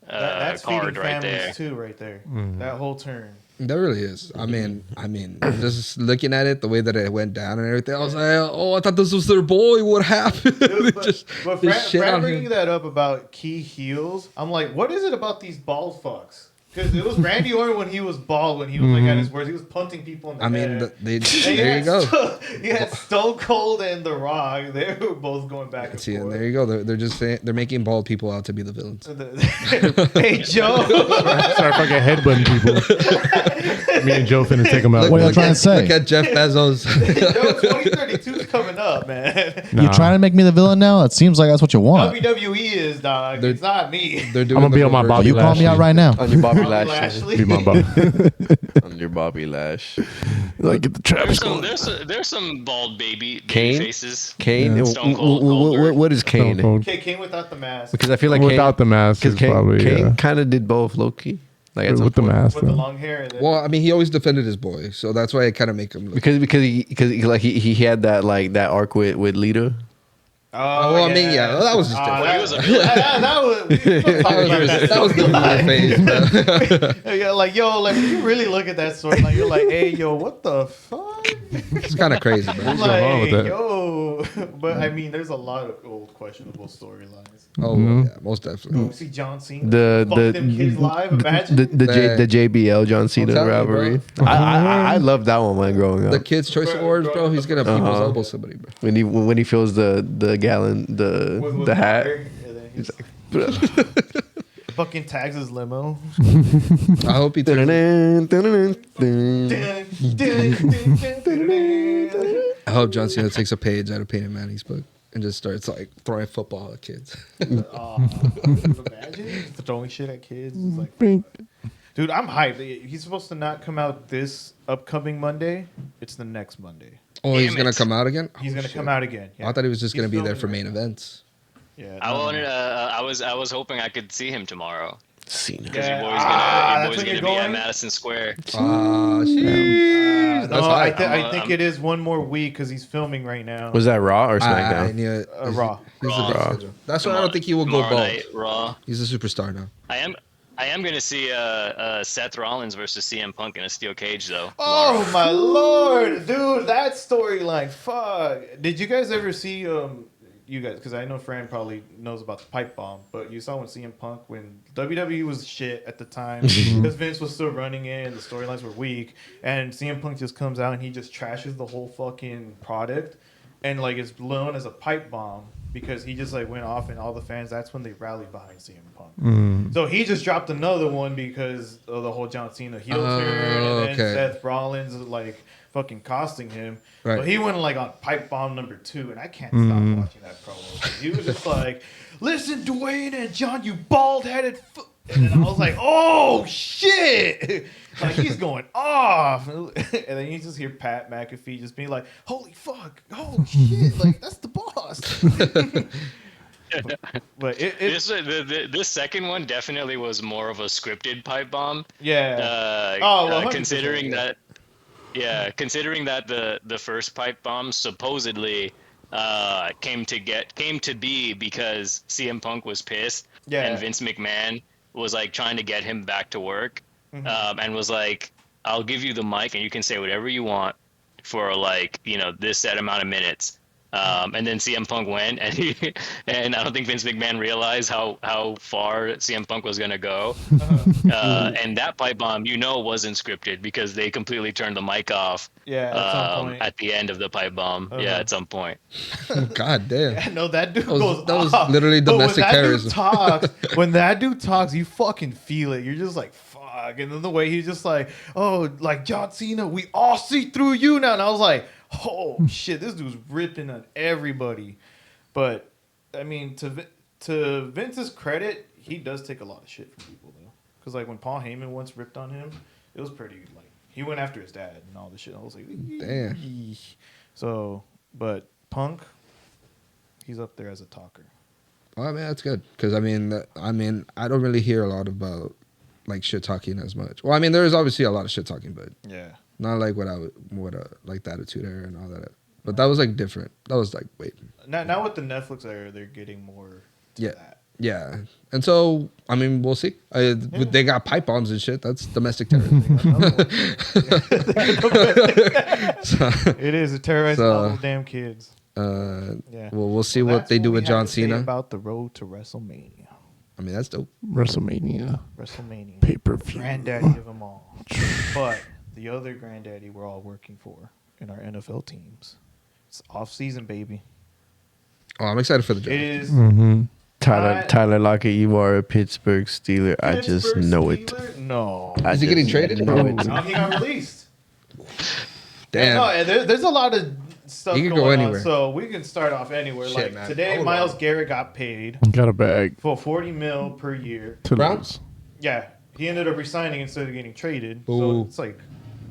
that's card feeding right families there. too, right there. That whole turn. That really is. I mean, just looking at it, the way that it went down and everything, I was like, oh, I thought this was their boy. What happened? Dude, but just shit Fran on bringing him. that up about key heels, I'm like, what is it about these bald fucks? Because it was Randy Orton when he was bald, when he was like at his worst, he was punting people in the I mean, head. there you go. You had Stone Cold and The Rock. They were both going back and See, and forth. there you go. They're just saying, they're making bald people out to be the villains. Hey, Joe. Start fucking headbutting people. Me and Joe finna take them out. What are you trying to say? Look at Jeff Bezos. Joe, 2032 is coming up, man. Nah. You trying to make me the villain now? It seems like that's what you want. WWE is, dog. They're- It's not me. They're doing I'm gonna be the on my reverse. Bobby You call me Lashley. out right now. On your Bobby Bobby Bobby Lashley. Be my Bob. Under Bobby Lash. Like get the traps going. There's some bald baby Kane? faces. Kane. Yeah. Stone Cold Goldberg. What is Kane? Stone Cold. Okay, King without the mask. Because I feel like Without the mask is Kane, probably Kane kind of did both, Loki. Like at some with the point. mask. With the though. long hair. And then, Well, I mean, he always defended his boy, so that's why I kind of make him. Look. Because he had that like that arc with Lita. Oh, well, I mean, yeah, that was just different. Well, he was a villain. That was the villain phase. Yeah, like yo, like when you really look at that story, like you're like, hey, yo, what the fuck? It's kind of crazy, bro. going on with Like, that? yo, but I mean, there's a lot of old questionable storylines. Oh, Mhm. yeah, most definitely. You see John Cena, The fuck them kids live. Imagine. the JBL John Cena telling you, rivalry. bro. I loved that one when growing up. The Kids' Choice Awards, bro. He's gonna people's elbow somebody, bro. When he fills the gallon With the hat. water, and then he's fucking tags his limo. I hope he. I hope John Cena takes a page out of Peyton Manning's book and just starts like throwing football at kids. Imagine throwing shit at kids. It's like, dude, I'm hyped. He's supposed to not come out this upcoming Monday. It's the next Monday. Oh, he's Damn gonna it. come out again. He's gonna come out again. Yeah. I thought he was just He's gonna be there filming for right main now. events. Yeah, I no, wanted. no. I was hoping I could see him tomorrow Cena. because Yeah. your That's boy's when gonna you're be at going? Madison Square. Ah, shit. No, hype. I think it is one more week because he's filming right now. Was that Raw or I SmackDown? knew it. Raw. He's a big Raw. schedule. That's why I don't think he will go Tomorrow bald. night, Raw. He's a superstar now. I am gonna see Seth Rollins versus CM Punk in a steel cage though. Oh my lord, dude, that storyline. Fuck. Did you guys ever see you guys? Because I know Fran probably knows about the pipe bomb, but you saw when CM Punk when WWE was shit at the time because Vince was still running it and the storylines were weak, and CM Punk just comes out and he just trashes the whole fucking product, and like it's known as a pipe bomb because he just like went off and all the fans. That's when they rallied behind CM Punk. So he just dropped another one because of the whole John Cena heel turn and then okay. Seth Rollins like fucking costing him. Right. But he went like on pipe bomb number 2, and I can't stop watching that promo. He was just like, "Listen, Dwayne and John, you bald headed." And then I was like, "Oh shit!" Like he's going off, and then you just hear Pat McAfee just being like, "Holy fuck! Oh shit! Like that's the boss." But This second one definitely was more of a scripted pipe bomb. yeah. Oh, well, 100%, considering yeah. that, considering that the first pipe bomb supposedly came to be because CM Punk was pissed Yeah. and Vince McMahon was like trying to get him back to work, and was like, "I'll give you the mic and you can say whatever you want for like this set amount of minutes." And then CM Punk went, and I don't think Vince McMahon realized how far CM Punk was gonna go. And that pipe bomb, wasn't scripted because they completely turned the mic off. Yeah, at some point. At the end of the pipe bomb. Yeah, at some point. God damn. Yeah, no, that dude That was- goes that was off. literally But domestic when that terrorism. Dude talks, when that dude talks, you fucking feel it. You're just like, fuck. And then the way he's just like, oh, like John Cena, we all see through you now. And I was like, oh shit, this dude's ripping on everybody. But I mean, to Vince's credit, he does take a lot of shit from people though. Because like when Paul Heyman once ripped on him, it was pretty like he went after his dad and all this shit. I was like, Damn. So, but Punk, he's up there as a talker. Well, I mean, that's good because I mean, I don't really hear a lot about like shit talking as much. Well, I mean, there is obviously a lot of shit talking, but Yeah. not like what like the Attitude Era and all that. But that was like different. That was like wait, Now with the Netflix era, they're getting more to Yeah. that. yeah. And so I mean, we'll see. They got pipe bombs and shit. That's domestic terrorism. It is. It terrorizing So, all those damn kids. Yeah. Well, we'll see Well, what they do we with have John to say Cena. about the road to WrestleMania. I mean, that's dope. WrestleMania WrestleMania. pay per view. Granddaddy of them all. But the other granddaddy we're all working for in our NFL teams. It's off season, baby. Oh, I'm excited for the It draft. is. Mm-hmm. Tyler Lockett, you are a Pittsburgh Steeler. I just Pittsburgh know it. Steelers? No. I Is he getting just traded? know it. No, he got released. Damn. No, there's a lot of stuff He could going go on, anywhere. so we can start off anywhere. Shit, like man. today, Hold Myles on. Garrett got paid Got a bag for $40 million per year. to Browns? lose. Yeah, he ended up resigning instead of getting traded. So Ooh. it's like,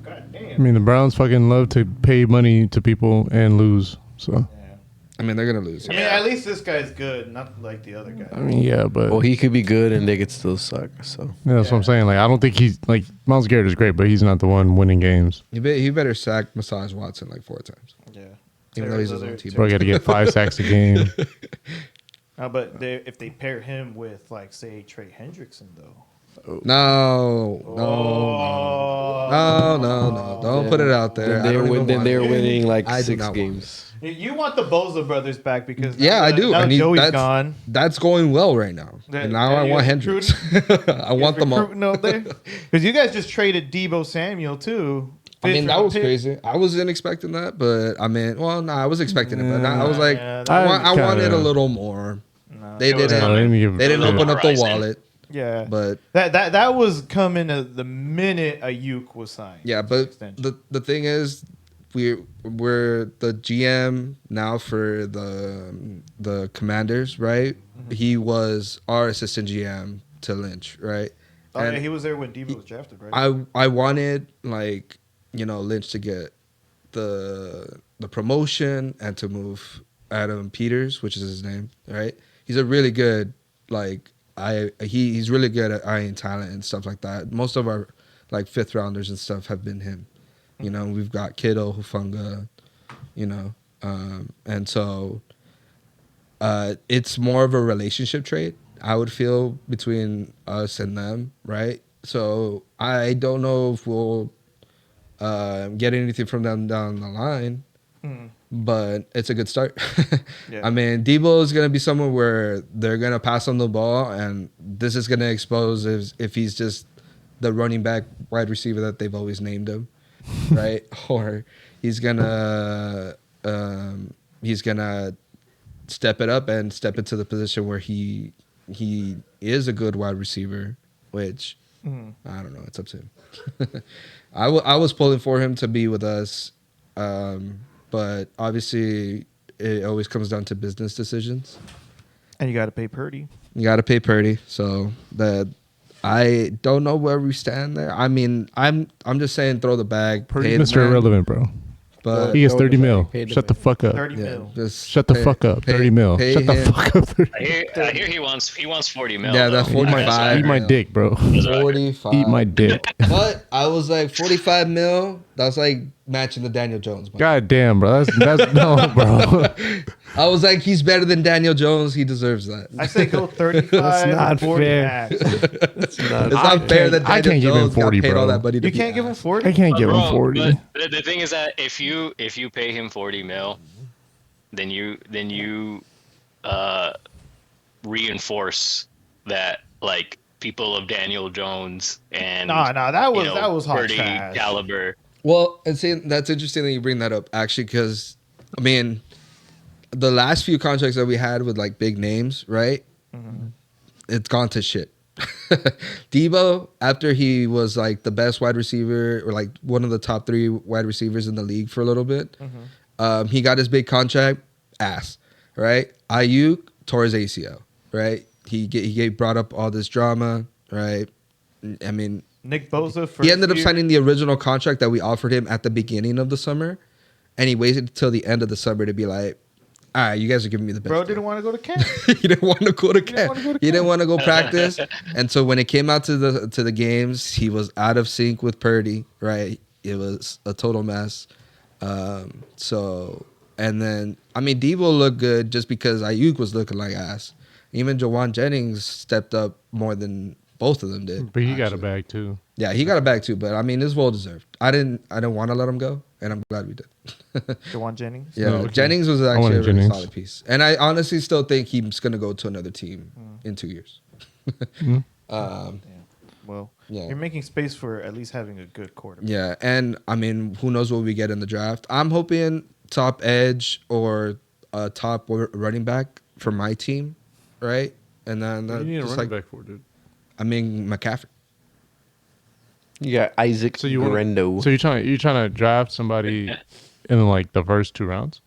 god damn. I mean, the Browns fucking love to pay money to people and lose. So Yeah. I mean, they're gonna lose. I mean, at least this guy's good, not like the other guy. I mean, yeah, but Well, he could be good and they could still suck. So yeah, that's what I'm saying. Like, I don't think he's like Myles Garrett is great, but he's not the one winning games. He better sack Massage Watson like 4 times. Yeah. Even though he's his own team. Bro, got to get 5 sacks a game. But if they pair him with, like, say, Trey Hendrickson, though. No. Don't put it out there. then they're winning like I do 6 not want games. You want the Boza brothers back because Yeah, I do. Now I need- Joey's that's- gone. That's going well right now. And now I want Hendricks. I want them all. Because you guys just traded Debo Samuel too. I mean, that Fifth was round pick. crazy. I wasn't expecting that, but I mean, well, no, I was expecting it, but I was like, Yeah, I wanted kinda- a little more. They It was didn't. coming. They didn't Little open up the horizon. wallet, Yeah, but that was coming the minute Ayuk was signed. yeah, but Extension. the thing is, we're the GM now for the Commanders, right? He was our assistant GM to Lynch, right? Oh, yeah, And he was there when Debo was drafted, right? I wanted like Lynch to get the promotion and to move Adam Peters, which is his name, right? He's a really good he's really good at eyeing talent and stuff like that. Most of our like 5th rounders and stuff have been him. We've got Kittle, Hufunga, and so it's more of a relationship trade, I would feel, between us and them, right? So I don't know if we'll get anything from them down the line, but it's a good start. Yeah. I mean, Debo is going to be someone where they're going to pass on the ball, and this is going to expose if he's just the running back wide receiver that they've always named him, right? Or he's gonna step it up and step into the position where he is a good wide receiver, which I don't know. It's up to him. I was pulling for him to be with us, but obviously it always comes down to business decisions. And you got to pay Purdy. You got to pay Purdy, so that I don't know where we stand there. I mean, I'm just saying throw the bag. pay Purdy's the Mr. man, Irrelevant, bro. But He gets Throw 30 the mil. bag, pay the Shut the man. fuck up. 30 yeah, mil. just Shut the fuck up. 30 mil. pay Shut the him. fuck up. 30. I hear he wants 40 mil. Yeah, though. that's 45. Eat my dick, bro. 45. Eat my dick. But I was like 45 mil. That's like matching the Daniel Jones money. God damn, bro. That's no, bro. I was like, he's better than Daniel Jones. He deserves that. I say go 35 That's not and 40 fair. max. It's not fair that I Daniel can't give him Jones 40, got paid bro. all that money to You be can't give him ass. 40? I can't give him Bro, 40. but the thing is that if you pay him 40 mil, then you reinforce that like people of Daniel Jones and No, that was hot Purdy trash. caliber. Well, and see, that's interesting that you bring that up, actually, because, I mean, the last few contracts that we had with, like, big names, right? It's gone to shit. Debo, after he was, like, the best wide receiver or, like, one of the top 3 wide receivers in the league for a little bit, he got his big contract, ass, right? Ayuk tore his ACL, right? He brought up all this drama, right? I mean... Nick Bosa He ended up signing the original contract that we offered him at the beginning of the summer, and he waited until the end of the summer to be like, "All right, you guys are giving me the best." Bro deal." didn't want to go to camp. He didn't want to go to didn't camp. wanna go to He didn't camp. want to go practice, and so when it came out to the games, he was out of sync with Purdy. Right, it was a total mess. So, and then I mean, Devo looked good just because Ayuk was looking like ass. Even Jawan Jennings stepped up more than both of them did. But he got a actually. bag, too. Yeah, he got it back too, but I mean, it's well deserved. I didn't want to let him go, and I'm glad we did. Jawan Jennings. Yeah, Okay. Jennings was actually a wanted really Jennings. solid piece, and I honestly still think he's gonna go to another team in 2 years. Well, Yeah. you're making space for at least having a good quarterback. Yeah, and I mean, who knows what we get in the draft? I'm hoping top edge or a top running back for my team, right? And then What do you need a just running like, back for, dude? I mean, McCaffrey. You got Isaac So you want? Guerrero. So you're trying to draft somebody in like the first 2 rounds?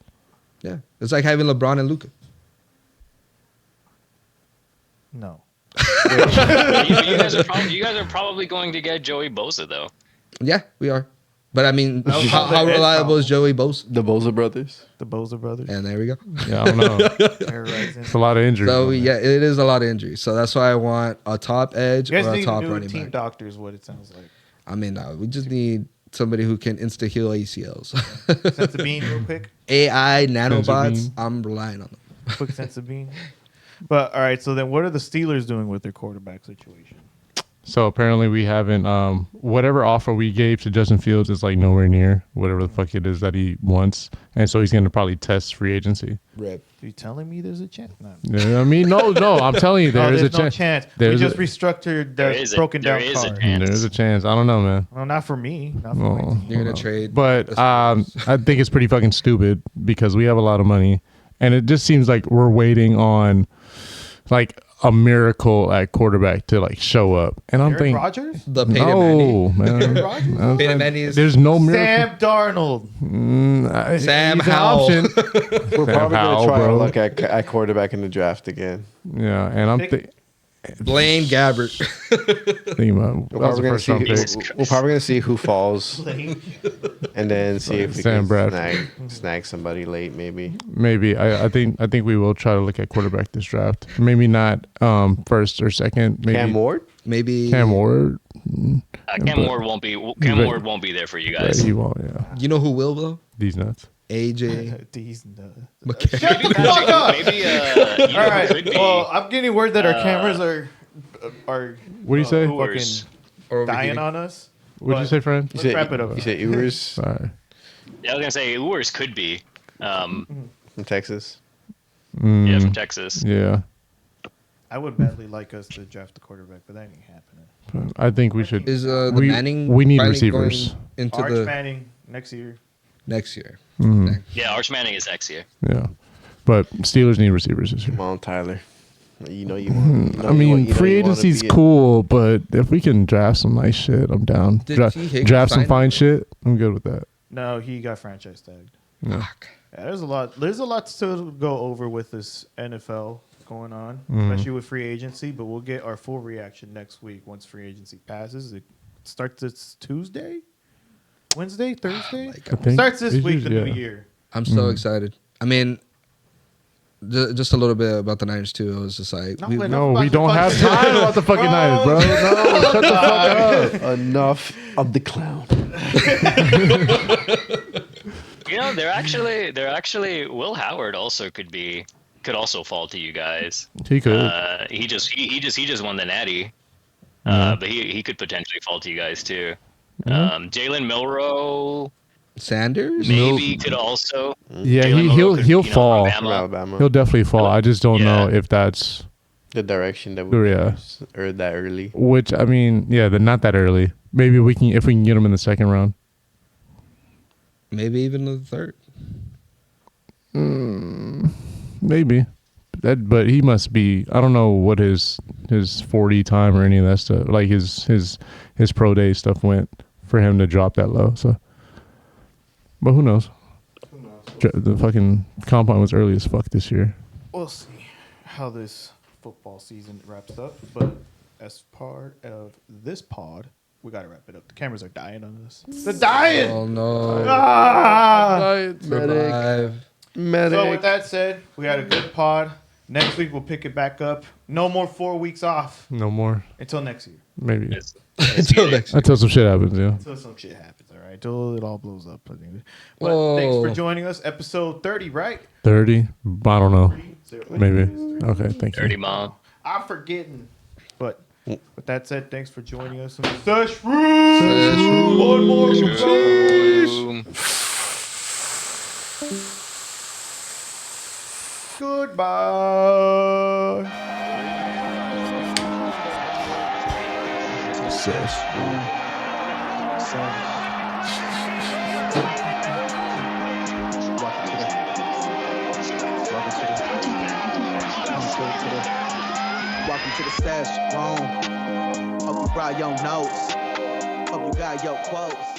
Yeah, it's like having LeBron and Luka. No. You guys are probably going to get Joey Bosa though. Yeah, we are. But I mean, was how the Ed reliable problem. is Joey Bosa? The Boza brothers. The Boza brothers. And there we go. Yeah, I don't know. Terrorizing. It's a lot of injuries. So on yeah, it is a lot of injuries. So that's why I want a top edge You or guys a need top new running team back. doctor is what it sounds like. I mean, we just need somebody who can insta heal ACLs. Sense of being real quick. AI nanobots. being. I'm relying on them. Quick sense of being. But all right, so then what are the Steelers doing with their quarterback situation? So apparently we haven't whatever offer we gave to Justin Fields is like nowhere near whatever the fuck it is that he wants, and so he's gonna probably test free agency. Rip. Are you telling me there's a chance? No. Yeah, I mean, no, I'm telling you, there is there's a no chance. chance. We There's just a- restructured There the is a- broken there down is a car. chance. There's a chance. I don't know, man. Well, not for me. Not for my Oh, team. You're gonna trade, But I think it's pretty fucking stupid because we have a lot of money, and it just seems like we're waiting on like a miracle at quarterback to like show up. And I'm Aaron thinking, Rodgers? the Peyton Manning. no, man. Rodgers? I'm Peyton saying, Manning is- there's no miracle. Sam Darnold. Sam He's an Howell. option. We're probably Howell, gonna try our bro. luck at quarterback in the draft again. Yeah, and I'm Blaine Gabbert. thinking about that was the first round pick. We're probably gonna see who falls, and then see if we Sam can Bradford. snag somebody late, maybe. Maybe I think we will try to look at quarterback this draft. Maybe not first or second. Maybe Cam Ward. Maybe Cam Ward. Cam Ward won't be. Ward won't be there for you Right, guys. he won't. Yeah, You know who will though? these nuts. AJ. These nuts. McCarron. Shut the fuck up! Maybe you All know, right. could be Well, I'm getting word that our cameras are What do you say? Ewers. Or dying on us. What'd you But say, friend? Let's wrap it up. You said Ewers Sorry. Yeah, I was gonna say Ewers could be. from Texas. Yeah, from Texas. Yeah, I would badly like us to draft the quarterback, but that ain't happening. I think we should. Is the we, Manning? We need finally receivers. going into Arch the Manning next year. next year. Yeah, Arch Manning is next year. Yeah, but Steelers need receivers this year. Come on, Tyler. You know you want. I mean, free agency's cool, but if we can draft some nice shit, I'm down. Did T. Higgins Draft some sign fine it? shit, I'm good with that. No, he got franchise tagged. Yeah. Yeah, there's a lot. There's a lot to go over with this NFL going on, Mm-hmm. especially with free agency. But we'll get our full reaction next week once free agency passes. It starts this Tuesday, Wednesday, Thursday. I think Starts this it's week, the usually- new yeah. year. I'm so excited. I mean, just a little bit about the Niners too. It was just like No, we- but No, Enough we about don't the have fucking- time about the fucking Niners, bro. No, shut the fuck up. Enough of the clown. You know, they're actually Will Howard also could also fall to you guys. He could. He just won the Natty, but he could potentially fall to you guys too. Jalen Milroe Sanders. maybe could also. Yeah, Jalen Milroe he'll could, he'll you know, fall. from From Bama. Alabama. He'll definitely fall. I just don't know Yeah. if that's The direction that we Yeah. choose, or that early. which. I mean, yeah, not that early. Maybe we can if we can get him in the second round. Maybe even the third. Maybe that, but he must be. I don't know what his 40 time or any of that stuff. Like his pro day stuff went for him to drop that low. So, but who knows? The fucking combine was early as fuck this year. We'll see how this football season wraps up. But as part of this pod, we gotta wrap it up. The cameras are dying on us. They're dying. Oh no! Ah! Survive. So with that said, we had a good pod. Next week we'll pick it back up. No more 4 weeks off No more. until next year. Maybe It's- Until next. until some shit happens. Yeah. Until some shit happens, all right? Until it all blows up. I think. But Whoa. thanks for joining us. Episode 30, right? 30. I don't know. Zero. Maybe. Okay. Thank Dirty you. mom. I'm forgetting. But with that said, thanks for joining us in the Sesh'room. One more, please. Boom. Goodbye. Welcome to the Sesh'room. Hope you brought your notes. Hope you got your quotes.